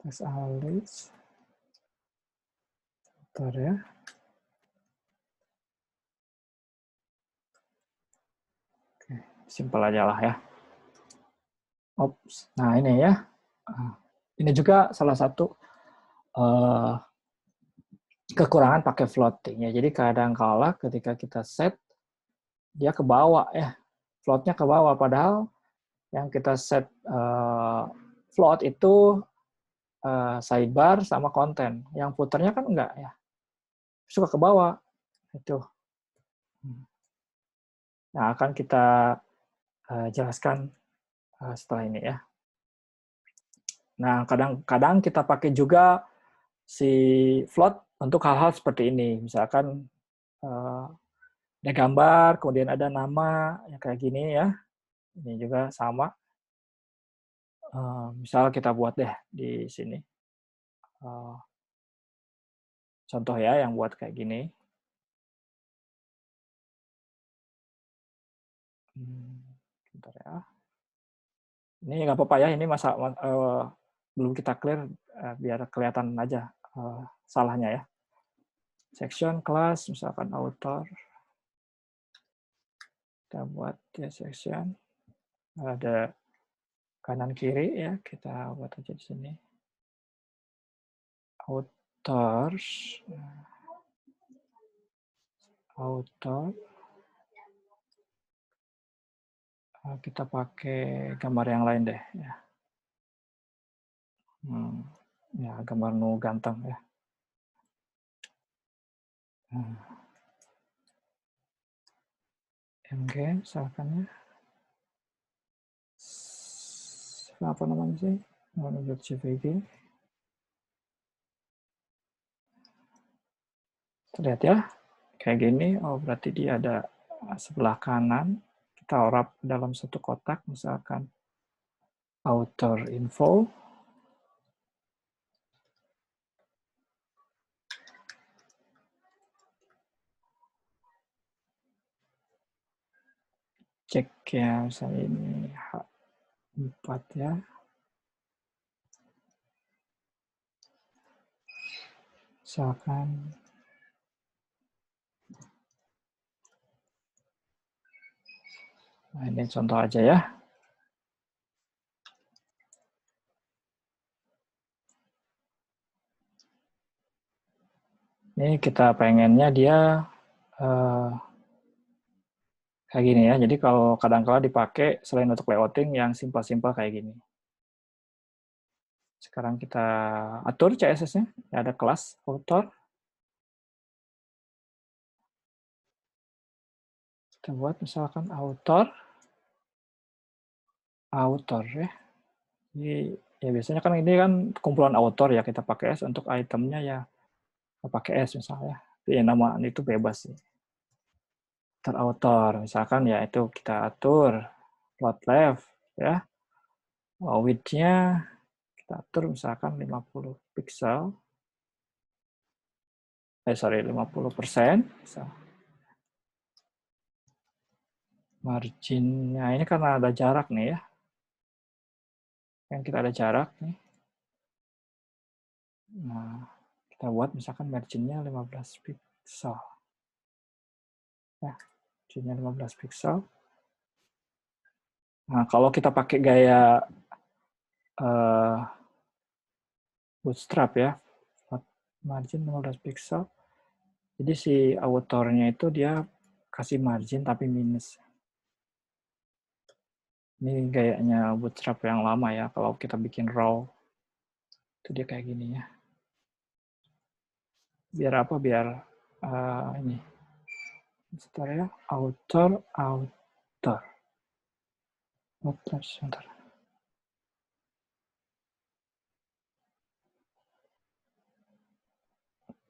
Test analysis. Bentar ya. Oke, simpel aja lah ya. Ops. Nah ini ya. Ini juga salah satu kekurangan pakai floating ya. Jadi kadang-kala ketika kita set dia ke bawah ya. Floatnya ke bawah padahal yang kita set float itu sidebar sama konten. Yang footernya kan enggak ya. Suka ke bawah. Itu. Nah, akan kita jelaskan setelah ini ya. Nah, kadang-kadang kita pakai juga si float untuk hal-hal seperti ini. Misalkan ada gambar, kemudian ada nama, yang kayak gini ya. Ini juga sama. Misal kita buat deh di sini. Contoh ya, yang buat kayak gini. Bentar ya. Ini nggak apa-apa ya, ini belum kita clear, biar kelihatan aja salahnya ya. Section, class, misalkan author. Kita buat ya section. Ada kanan kiri ya, kita buat aja di sini. Authors. Author. Kita pakai gambar yang lain deh ya. Ya gambar nu ganteng ya. MG misalkan ya. Apa namanya sih? .jpg. Lihat ya, kayak gini. Oh berarti dia ada sebelah kanan. Kita wrap dalam satu kotak, misalkan author info. Cek ya, misalnya ini H4 ya. Misalkan nah, ini contoh aja ya. Ini kita pengennya dia kayak gini ya. Jadi kalau kadang-kala dipakai selain untuk layouting yang simpel-simpel kayak gini. Sekarang kita atur CSS-nya. Ada kelas author. Kita buat misalkan author ya. Jadi ya biasanya kan ini kan kumpulan author ya, kita pakai S, untuk itemnya ya pakai S misalnya. Tapi ya nama itu bebas sih. Author misalkan ya itu kita atur float left ya. Width-nya kita atur misalkan 50 pixel. 50%. Marginnya ini karena ada jarak nih ya. Yang kita ada jarak nih. Nah, kita buat misalkan marginnya 15 pixel. Ya, marginnya 15 pixel. Nah, kalau kita pakai gaya bootstrap ya, margin 15 pixel. Jadi si author-nya itu dia kasih margin tapi minus. Ini gayanya bootstrap yang lama ya. Kalau kita bikin raw, itu dia kayak gini ya. Biar apa? Biar ini. Sebentar ya. Author. Sebentar.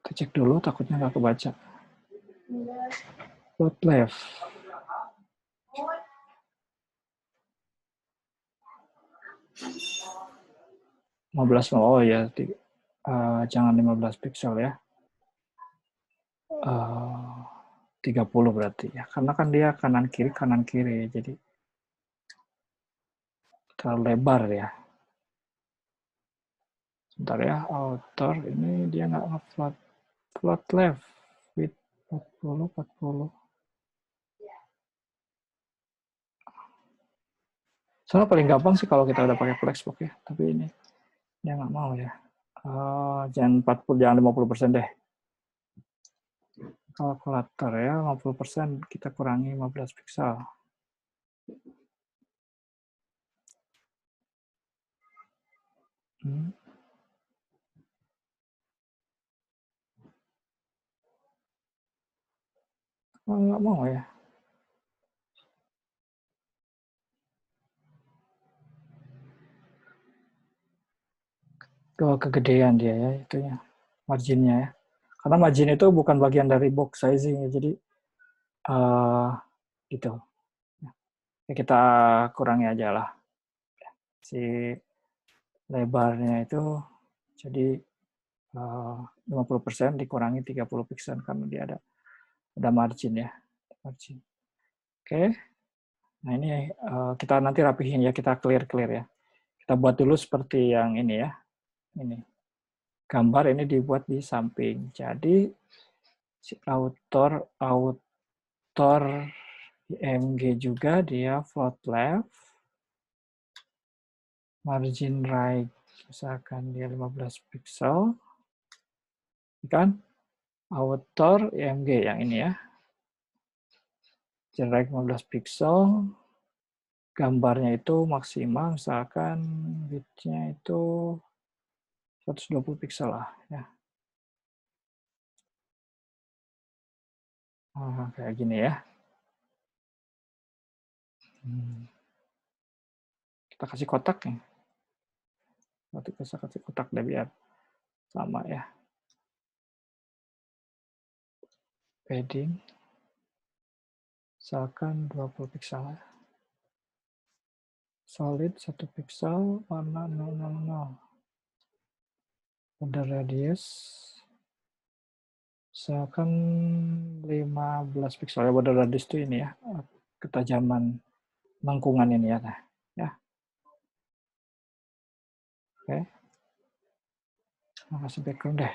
Kita cek dulu, takutnya nggak kebaca. Float left. Oh ya, jangan 15 pixel ya. 30 berarti ya. Karena kan dia kanan kiri, jadi terlalu lebar ya. Bentar ya, outer ini dia nggak nge-float. Float left with 40, 40. Soalnya paling gampang sih kalau kita udah pakai flexbox ya, tapi ini dia nggak mau ya. Jangan 40, jangan 50% deh. Kalkulator ya, 50% kita kurangi 15 pixel. Oh, nggak mau ya. Kegedean dia ya, itunya, marginnya ya. Karena margin itu bukan bagian dari box sizing ya, jadi gitu. Ya, kita kurangi aja lah si lebarnya itu, jadi 50% dikurangi 30 pixel karena dia ada margin ya, margin. Oke. Nah ini kita nanti rapihin ya, kita clear ya. Kita buat dulu seperti yang ini ya. Ini gambar ini dibuat di samping. Jadi si author IMG juga dia float left, margin right misalkan dia 15 pixel, kan? Author IMG yang ini ya. Margin right 15 pixel, gambarnya itu maksimal misalkan width-nya itu 120 pixel lah ya. Kayak gini ya. Kita kasih kotak ya. Nanti kita kasih kotak deh biar sama ya. Padding misalkan 20 pixel ya. Solid 1 pixel, warna 000. Border radius misalkan 15 pixel ya. Border radius itu ini ya, ketajaman lengkungan ini ya. Nah, ya. Oke. Kasih background deh.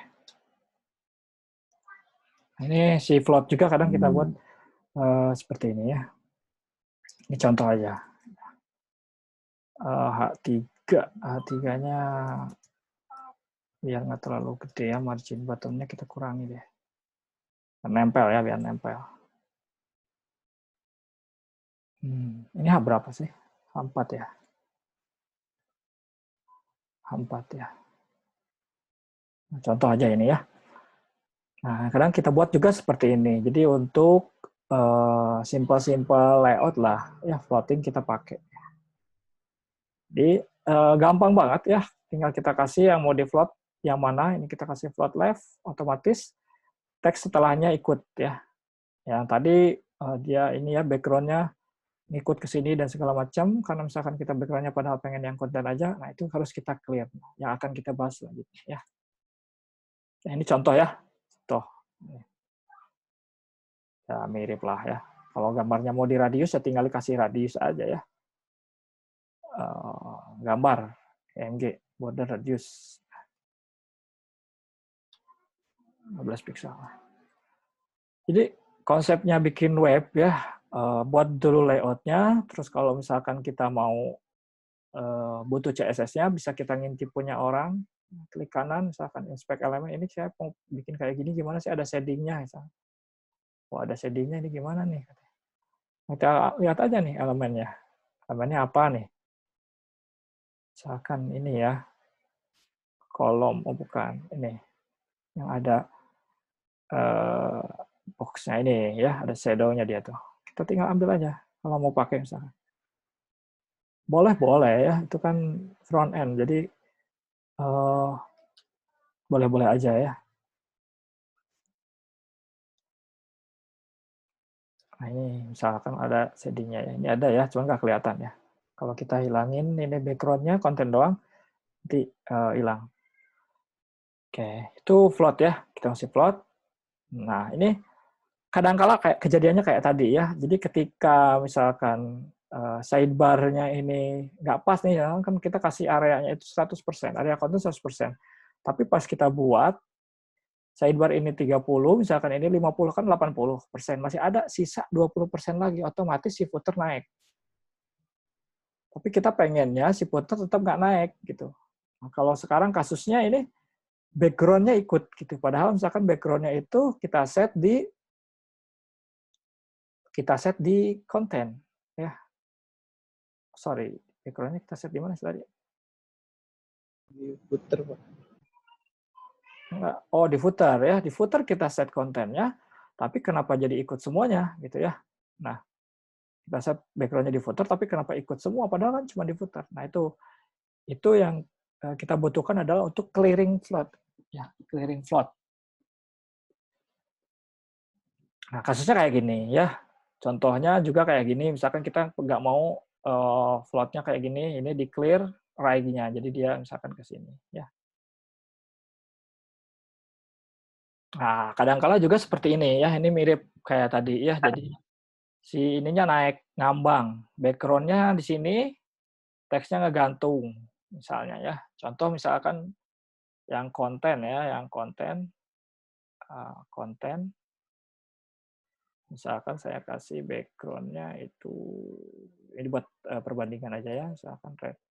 Ini si float juga kadang kita buat seperti ini ya. Ini contoh aja. H3-nya biar nggak terlalu gede ya, margin bottomnya kita kurangi deh. Nempel ya, biar nempel. Ini H berapa sih? H4 ya. H4 ya. Nah, contoh aja ini ya. Nah, kadang kita buat juga seperti ini. Jadi untuk simple layout lah, ya floating kita pakai. Jadi gampang banget ya. Tinggal kita kasih yang mau di float yang mana. Ini kita kasih float left, otomatis teks setelahnya ikut ya. Yang tadi dia ini ya background-nya ngikut ke sini dan segala macam, karena misalkan kita background-nya padahal pengen yang konten aja, nah itu harus kita clear, yang akan kita bahas selanjutnya ya. Nah, ini contoh ya, contoh. Ya mirip lah ya. Kalau gambarnya mau di radius, ya tinggal kasih radius aja ya. Gambar EMG border radius 15 pixel. Jadi konsepnya bikin web ya, buat dulu layoutnya, terus kalau misalkan kita mau butuh CSS-nya, bisa kita ngintip punya orang, klik kanan, misalkan inspect elemen, ini saya mau bikin kayak gini, gimana sih ada shading-nya, misalkan. Oh, ada shading-nya, ini gimana nih? Kita lihat aja nih elemennya. Elemennya apa nih? Misalkan ini ya, kolom, oh bukan, ini. Yang ada box-nya ini ya, ada shadow-nya dia tuh. Kita tinggal ambil aja, kalau mau pakai misalkan. Boleh ya, itu kan front end, jadi boleh-boleh aja ya. Nah ini misalkan ada shading-nya ya, ini ada ya, cuma nggak kelihatan ya. Kalau kita hilangin ini background-nya, konten doang, nanti hilang. Oke, itu float ya, kita kasih float. Nah ini kadang-kala kayak kejadiannya kayak tadi ya, jadi ketika misalkan sidebar-nya ini nggak pas nih, kan kita kasih areanya itu 100%, area konten 100%. Tapi pas kita buat, sidebar ini 30, misalkan ini 50, kan 80%. Masih ada sisa 20% lagi, otomatis si footer naik. Tapi kita pengennya si footer tetap nggak naik, gitu. Nah, kalau sekarang kasusnya ini, background-nya ikut, gitu. Padahal misalkan background-nya itu kita set di konten. Ya, sorry, background-nya kita set di mana tadi? Di footer, Pak. Enggak. Oh, di footer ya. Di footer kita set kontennya, tapi kenapa jadi ikut semuanya gitu ya. Nah, kita set background-nya di footer, tapi kenapa ikut semua? Padahal kan cuma di footer. Nah, itu yang kita butuhkan adalah untuk clearing float. Ya, clearing float. Nah, kasusnya kayak gini ya. Contohnya juga kayak gini, misalkan kita nggak mau float-nya kayak gini, ini di clear right-nya. Jadi dia misalkan ke sini ya. Nah, kadang-kala juga seperti ini ya, ini mirip kayak tadi ya. Jadi si ininya naik ngambang, background-nya di sini, teksnya ngegantung misalnya ya. Contoh misalkan yang konten ya, yang konten konten misalkan saya kasih background-nya itu ini buat perbandingan aja ya, misalkan red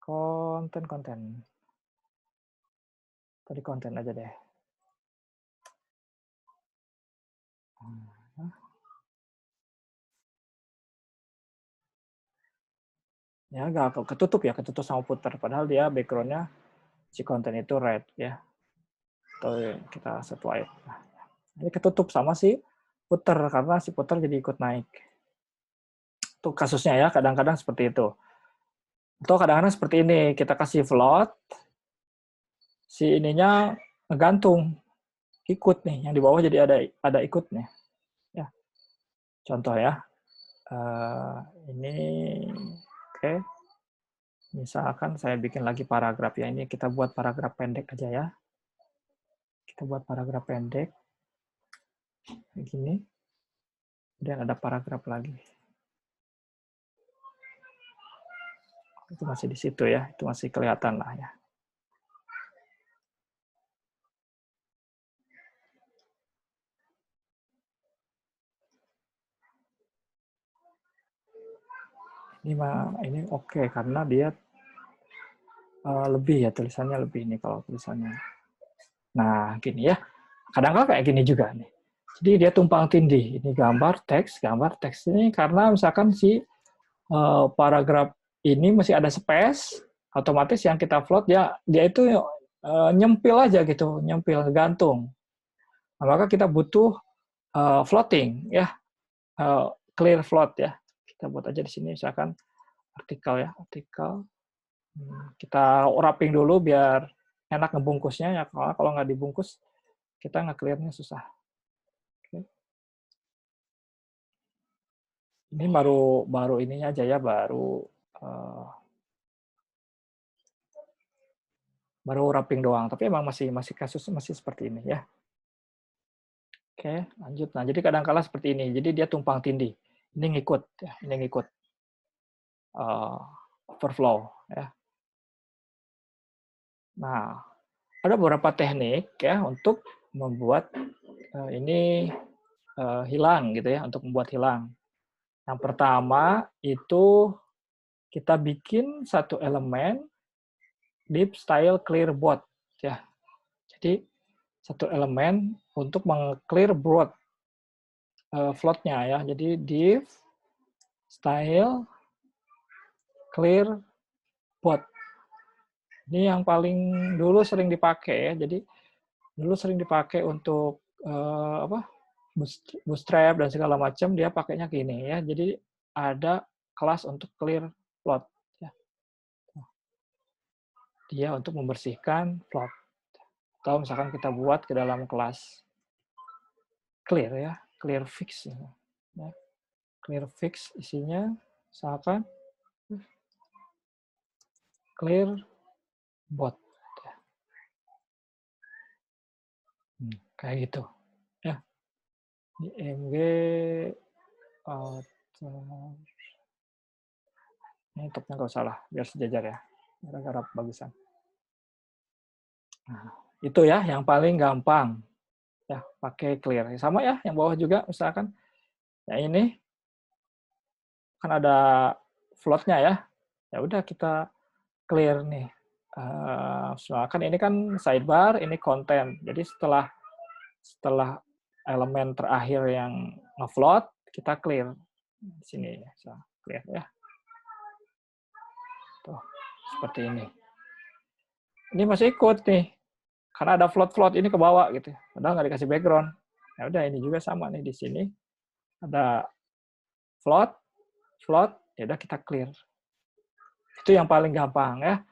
konten tadi konten aja deh. Ya nggak ketutup ya, ketutup sama footer. Padahal dia background-nya si konten itu red ya. Atau kita set white. Nah, ini ketutup sama si footer karena si footer jadi ikut naik. Itu kasusnya ya, kadang-kadang seperti itu. Atau kadang-kadang seperti ini, kita kasih float, si ininya ngegantung, ikut nih, yang di bawah jadi ada ikutnya. Ya, contoh ya, ini oke. Misalkan saya bikin lagi paragraf ya, ini kita buat paragraf pendek aja ya. Kita buat paragraf pendek, begini. Dan ada paragraf lagi. Itu masih di situ ya, itu masih kelihatan lah ya. Ini oke karena dia lebih ya, tulisannya lebih nih kalau tulisannya. Nah, gini ya. Kadang-kadang kayak gini juga nih. Jadi dia tumpang tindih. Ini gambar teks ini karena misalkan si paragraf ini masih ada space, otomatis yang kita float dia itu nyempil aja gitu, nyempil gantung. Nah, maka kita butuh floating ya, clear float ya. Kita buat aja di sini misalkan artikel ya, artikel. Kita wrapping dulu biar enak ngebungkusnya ya, kalau nggak dibungkus kita nge-clear-nya susah. Oke. Ini baru ininya aja ya, baru wrapping doang, tapi emang masih kasus masih seperti ini ya. Oke, lanjut. Nah, jadi kadang-kala seperti ini. Jadi dia tumpang tindih. Ini ngikut ya, ini ngikut overflow ya. Nah, ada beberapa teknik ya untuk membuat ini hilang gitu ya, untuk membuat hilang. Yang pertama itu kita bikin satu elemen deep style clear board ya. Jadi satu elemen untuk meng-clear board float-nya ya. Jadi div style clear board. Ini yang paling dulu sering dipakai ya. Jadi dulu sering dipakai untuk bootstrap dan segala macam, dia pakainya gini ya. Jadi ada kelas untuk clear float ya. Dia untuk membersihkan float. Atau misalkan kita buat ke dalam kelas clear ya, clear fix ya. Clear fix isinya misalkan clear bot ya. Kayak gitu ya. IMG ini topnya nggak usah lah, biar sejajar ya, gara-gara bagusan. Nah, itu ya yang paling gampang ya pakai clear. Sama ya yang bawah juga misalkan ya ini kan ada floatnya ya. Ya udah kita clear nih. Misalkan ini kan sidebar, ini konten. Jadi setelah elemen terakhir yang ngefloat, kita clear. Di sini ya, clear ya. Tuh, seperti ini. Ini masih ikut nih. Karena ada float-float ini ke bawah gitu. Padahal nggak dikasih background. Ya udah ini juga sama nih di sini. Ada float, float, ya udah kita clear. Itu yang paling gampang ya.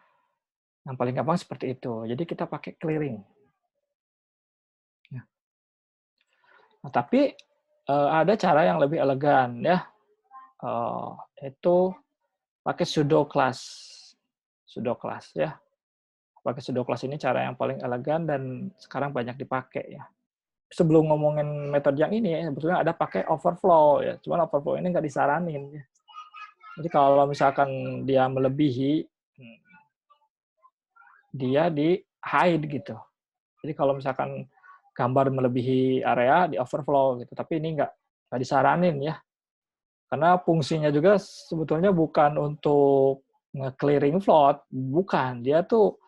Yang paling gampang seperti itu. Jadi kita pakai clearing. Nah, tapi ada cara yang lebih elegan ya. Itu pakai pseudo class. Pseudo class ya. Pakai pseudo class ini cara yang paling elegan dan sekarang banyak dipakai ya. Sebelum ngomongin metode yang ini ya, sebetulnya ada pakai overflow ya. Cuman overflow ini nggak disaranin ya. Jadi kalau misalkan dia melebihi, dia di hide gitu. Jadi kalau misalkan gambar melebihi area di overflow gitu. Tapi ini nggak disaranin ya. Karena fungsinya juga sebetulnya bukan untuk nge-clearing float, bukan. Dia tuh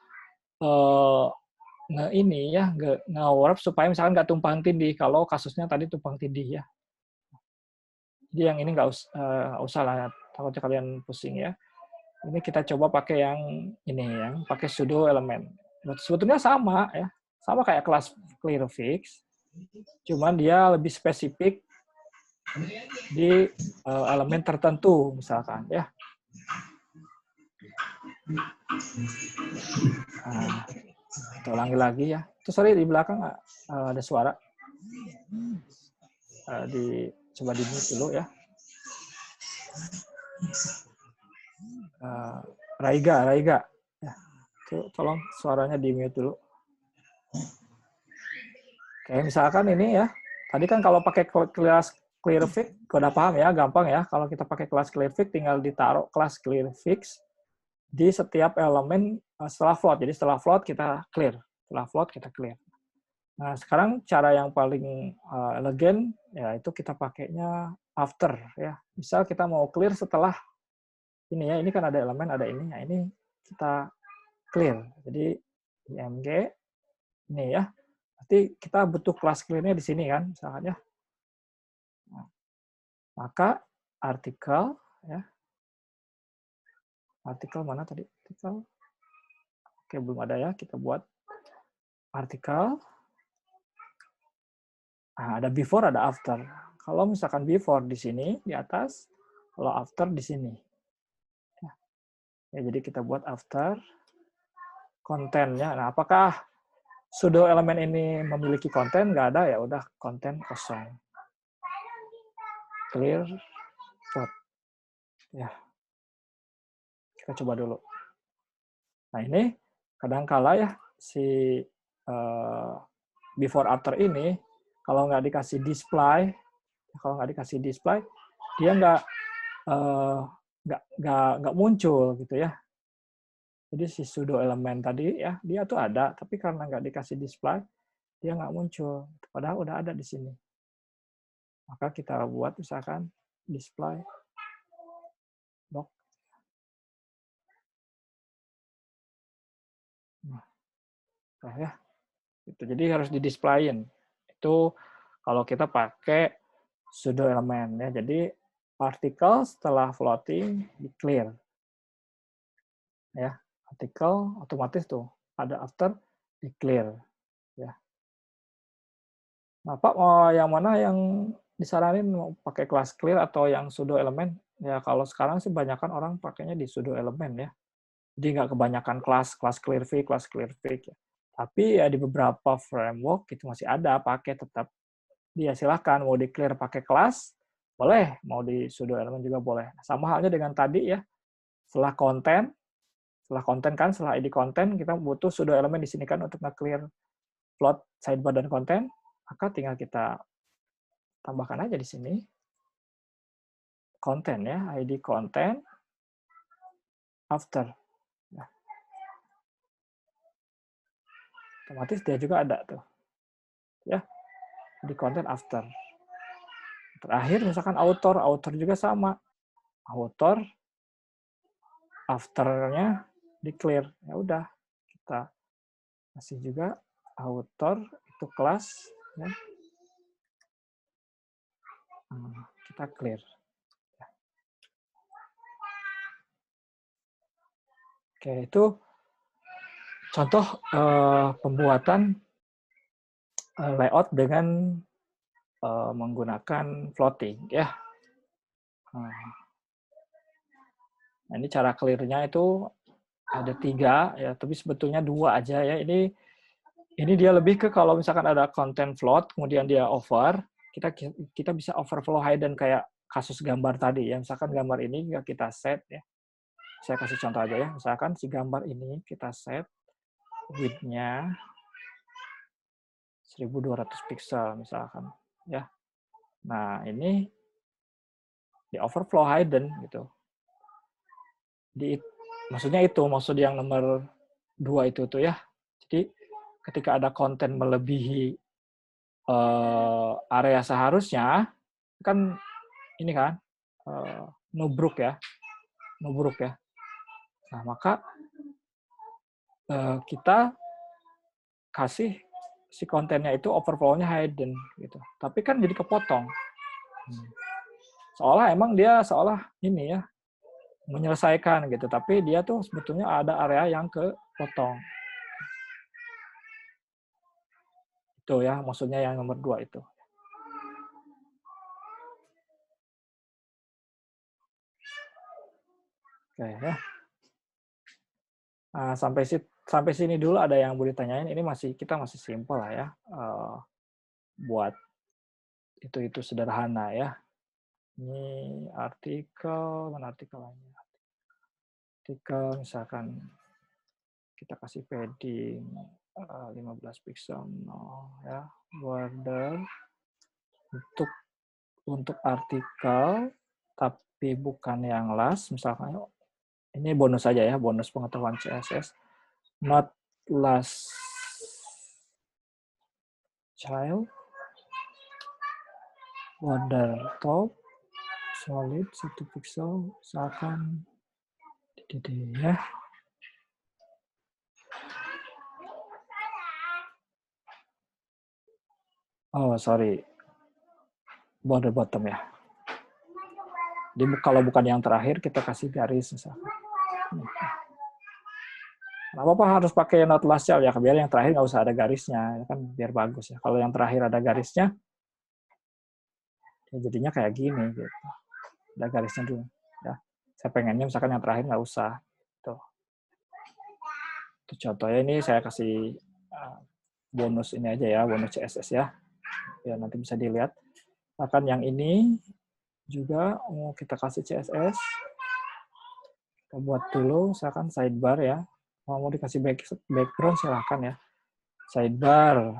ini ya nge-warp supaya misalkan nggak tumpang tindih kalau kasusnya tadi tumpang tindih ya. Jadi yang ini nggak usah lah, takutnya kalian pusing ya. Ini kita coba pakai yang ini yang pakai pseudo elemen. Sebetulnya sama ya, sama kayak kelas clear fix, cuman dia lebih spesifik di elemen tertentu misalkan ya. Nah, kita ulangi lagi ya. Itu sorry di belakang ada suara. Coba di mute dulu ya. Raiga. Ya, itu tolong suaranya di mute dulu. Oke, misalkan ini ya. Tadi kan kalau pakai kelas clearfix, udah paham ya, gampang ya. Kalau kita pakai kelas clearfix, tinggal ditaruh kelas clearfix di setiap elemen setelah float. Jadi setelah float kita clear. Setelah float kita clear. Nah, sekarang cara yang paling elegan ya itu kita pakainya after ya. Misal kita mau clear setelah ini ya, ini kan ada elemen, ada ini. Nah, ini kita clear. Jadi img ini ya. Nanti kita butuh kelas clear-nya di sini kan, misalkan ya. Nah, maka artikel ya. Artikel mana tadi? Artikel. Oke, belum ada ya. Kita buat artikel. Nah, ada before, ada after. Kalau misalkan before di sini, di atas. Kalau after di sini. Ya, jadi kita buat after kontennya. Nah, apakah pseudo elemen ini memiliki konten? Nggak ada, ya udah konten kosong. Clear plot. Ya. Kita coba dulu. Nah, ini kadang-kala ya si before after ini kalau nggak dikasih display, dia nggak muncul gitu ya. Jadi si pseudo elemen tadi ya dia tuh ada, tapi karena nggak dikasih display dia nggak muncul. Padahal udah ada di sini. Maka kita buat misalkan display doc. Nah, ya. Gitu. Jadi harus didisplayin. Itu kalau kita pakai pseudo elemen ya. Jadi partikel setelah floating di clear. Ya, artikel otomatis tuh ada after di clear ya. Nah, Pak mau yang mana yang disaranin mau pakai kelas clear atau yang pseudo elemen? Ya kalau sekarang sih banyakan orang pakainya di pseudo elemen ya. Jadi nggak kebanyakan kelas clear fix ya. Tapi ya di beberapa framework itu masih ada pakai tetap. Dia silahkan mau di clear pakai kelas boleh, mau di pseudo elemen juga boleh. Sama halnya dengan tadi ya. Setelah konten kan, setelah ID konten, kita butuh pseudo elemen di sini kan untuk nge-clear float, sidebar, dan konten. Maka tinggal kita tambahkan aja di sini. Konten ya, ID konten, after. Nah. otomatis dia juga ada tuh, ya di content after. Terakhir misalkan author juga sama, author afternya di clear, ya udah kita kasih juga author itu kelas, ya. Kita clear. Oke, itu contoh pembuatan layout dengan menggunakan floating, ya. Nah, ini cara clear-nya itu ada 3, ya, tapi sebetulnya 2 aja ya. Ini dia lebih ke kalau misalkan ada content float, kemudian dia over, kita bisa overflow hidden kayak kasus gambar tadi ya. Misalkan gambar ini nggak kita set ya. Saya kasih contoh aja ya. Misalkan si gambar ini kita set width-nya 1200 pixel misalkan ya. Nah, ini di overflow hidden gitu. Maksudnya itu, maksud yang nomor 2 itu tuh ya. Jadi ketika ada konten melebihi area seharusnya, kan ini kan nubruk ya. Nah, maka kita kasih si kontennya itu overflow-nya hidden gitu. Tapi kan jadi kepotong. Seolah emang dia ini ya, menyelesaikan gitu, tapi dia tuh sebetulnya ada area yang kepotong. Itu ya, maksudnya yang nomor 2 itu. Oke ya. Nah, sampai sini dulu ada yang mau ditanyain. Ini kita masih simple lah ya. Buat itu sederhana ya. Ini artikel, mana artikel lainnya? Artikel misalkan kita kasih padding 15 pixel ya, border untuk artikel tapi bukan yang last, misalkan ini bonus aja ya, bonus pengetahuan CSS, not last child, border top solid 1 pixel, misalkan ya. Oh, sorry. Border bottom ya. Jadi kalau bukan yang terakhir, kita kasih garis misalkan. Nah, apa harus pakai not last child ya, biar yang terakhir nggak usah ada garisnya, kan biar bagus ya. Kalau yang terakhir ada garisnya, ya jadinya kayak gini gitu. Ada garisnya dulu. Ya. Saya pengennya misalkan yang terakhir nggak usah. Tuh. Itu contohnya ini saya kasih bonus ini aja ya, bonus CSS ya. Ya nanti bisa dilihat. Akan yang ini juga mau kita kasih CSS. Kita buat dulu, misalkan sidebar ya. Mau dikasih background silahkan ya. Sidebar,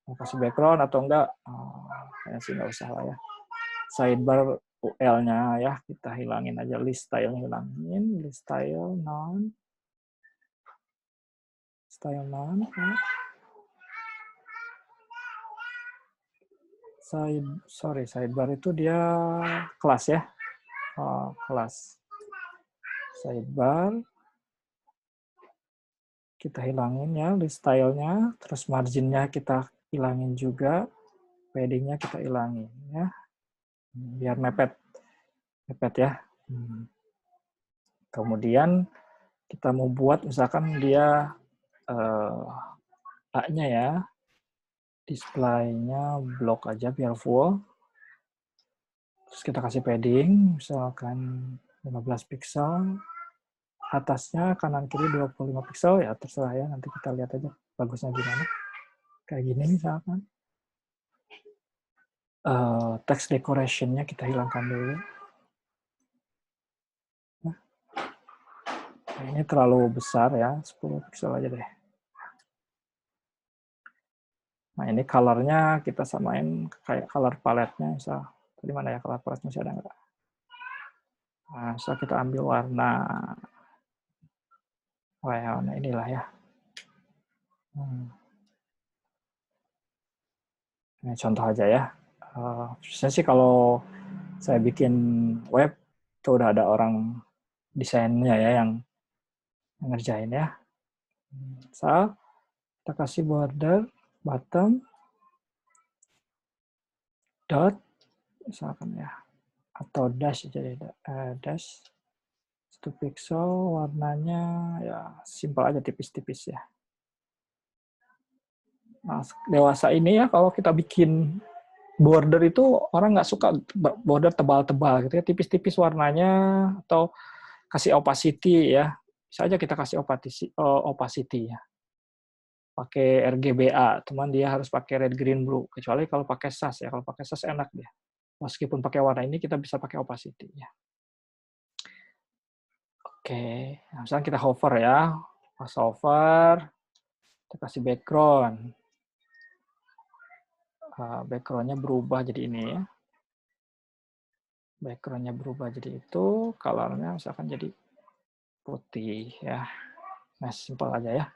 mau kasih background atau enggak? Kayaknya sih nggak usah lah ya. Sidebar UL-nya ya, kita hilangin aja, list style-nya hilangin, list style none. Style none. Ya. Sidebar itu dia kelas ya. Kelas. Sidebar. Kita hilangin ya, list style-nya, terus margin-nya kita hilangin juga, padding-nya kita hilangin ya. Biar mepet ya. Kemudian kita mau buat misalkan dia A-nya ya, display-nya block aja biar full. Terus kita kasih padding, misalkan 15 pixel. Atasnya kanan kiri 25 pixel, ya terserah ya, nanti kita lihat aja bagusnya gimana. Kayak gini misalkan. Text decoration-nya kita hilangkan dulu. Nah, ini terlalu besar ya, 10 pixel aja deh. Nah, ini color-nya kita samain kayak color palette-nya, misal. Tadi mana ya color palette-nya, masih ada nggak? Nah, so kita ambil warna inilah ya. Ini contoh aja ya. Biasanya sih kalau saya bikin web, itu udah ada orang desainnya ya yang ngerjain ya. So, kita kasih border, bottom, dot, misalkan ya. Atau dash, jadi dash. 1 pixel, warnanya ya simpel aja, tipis-tipis ya. Nah, dewasa ini ya, kalau kita bikin border itu orang nggak suka border tebal-tebal gitu ya, tipis-tipis warnanya, atau kasih opacity ya. Bisa aja kita kasih opacity ya. Pakai RGBA, teman dia harus pakai red, green, blue. Kecuali kalau pakai SAS ya, kalau pakai SAS enak dia. Meskipun pakai warna ini kita bisa pakai opacity ya. Oke, nah, misalnya kita hover ya, pas hover, kita kasih background. Background-nya berubah jadi ini ya. Background-nya berubah jadi itu, color-nya misalkan jadi putih ya. Nah, simpel aja ya.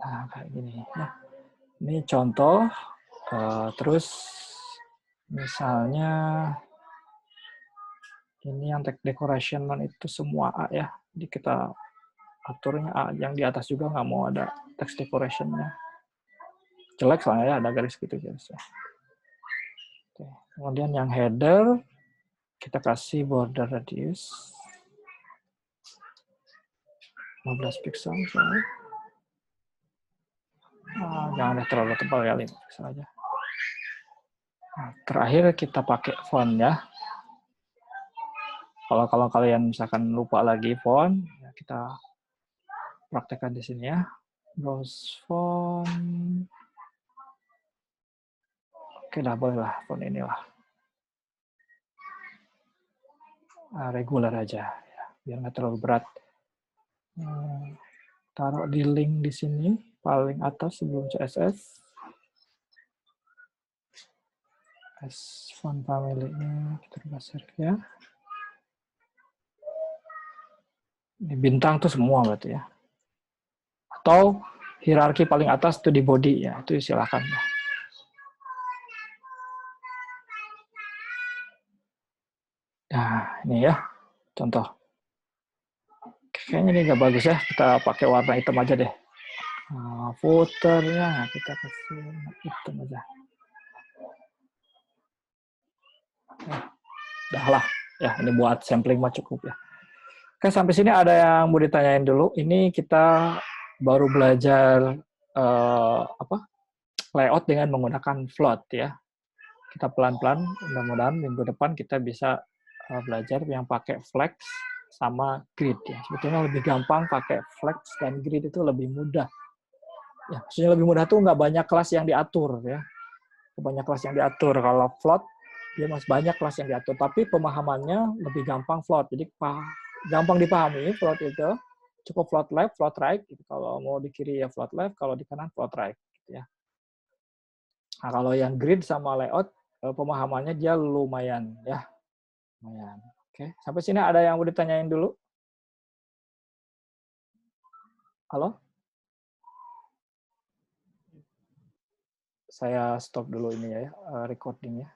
Nah, kayak gini ya. Ini contoh, terus misalnya ini yang text decoration itu semua A ya. Jadi kita aturnya A, yang di atas juga nggak mau ada text decoration-nya. Jelek soalnya ya, ada garis gitu guys. Oke. Kemudian yang header, kita kasih border radius 15 pixel misalnya. Jangan deh terlalu tebal ya, 5 pixel aja. Nah, terakhir kita pakai font ya. Kalau kalian misalkan lupa lagi font, ya kita praktekkan di sini ya. Browse font. Oke, dah boleh lah font inilah. Regular aja, ya, biar nggak terlalu berat. Taruh di link di sini, paling atas sebelum CSS. Font family-nya kita ubah serif ya. Ini bintang tuh semua berarti ya. Atau hierarki paling atas itu di body ya, itu silakan. Nah, ini ya contoh. Kayaknya ini nggak bagus ya, kita pakai warna hitam aja deh. Nah, footernya kita kasih hitam aja. Dah lah, ya ini buat sampling mah cukup ya. Oke, sampai sini ada yang mau ditanyain dulu. Ini kita baru belajar layout dengan menggunakan float ya. Kita pelan-pelan, mudah-mudahan minggu depan kita bisa belajar yang pakai flex sama grid ya. Sebetulnya lebih gampang pakai flex dan grid itu lebih mudah. Ya, maksudnya lebih mudah tuh nggak banyak kelas yang diatur ya. Banyak kelas yang diatur. Kalau float dia masih banyak kelas yang diatur, tapi pemahamannya lebih gampang float. Jadi gampang dipahami float itu. Cukup float left, float right. Gitu. Kalau mau di kiri ya float left, kalau di kanan float right. Gitu ya. Nah, kalau yang grid sama layout, pemahamannya dia lumayan ya. Lumayan. Oke, sampai sini ada yang mau ditanyain dulu? Halo? Saya stop dulu ini ya, recordingnya.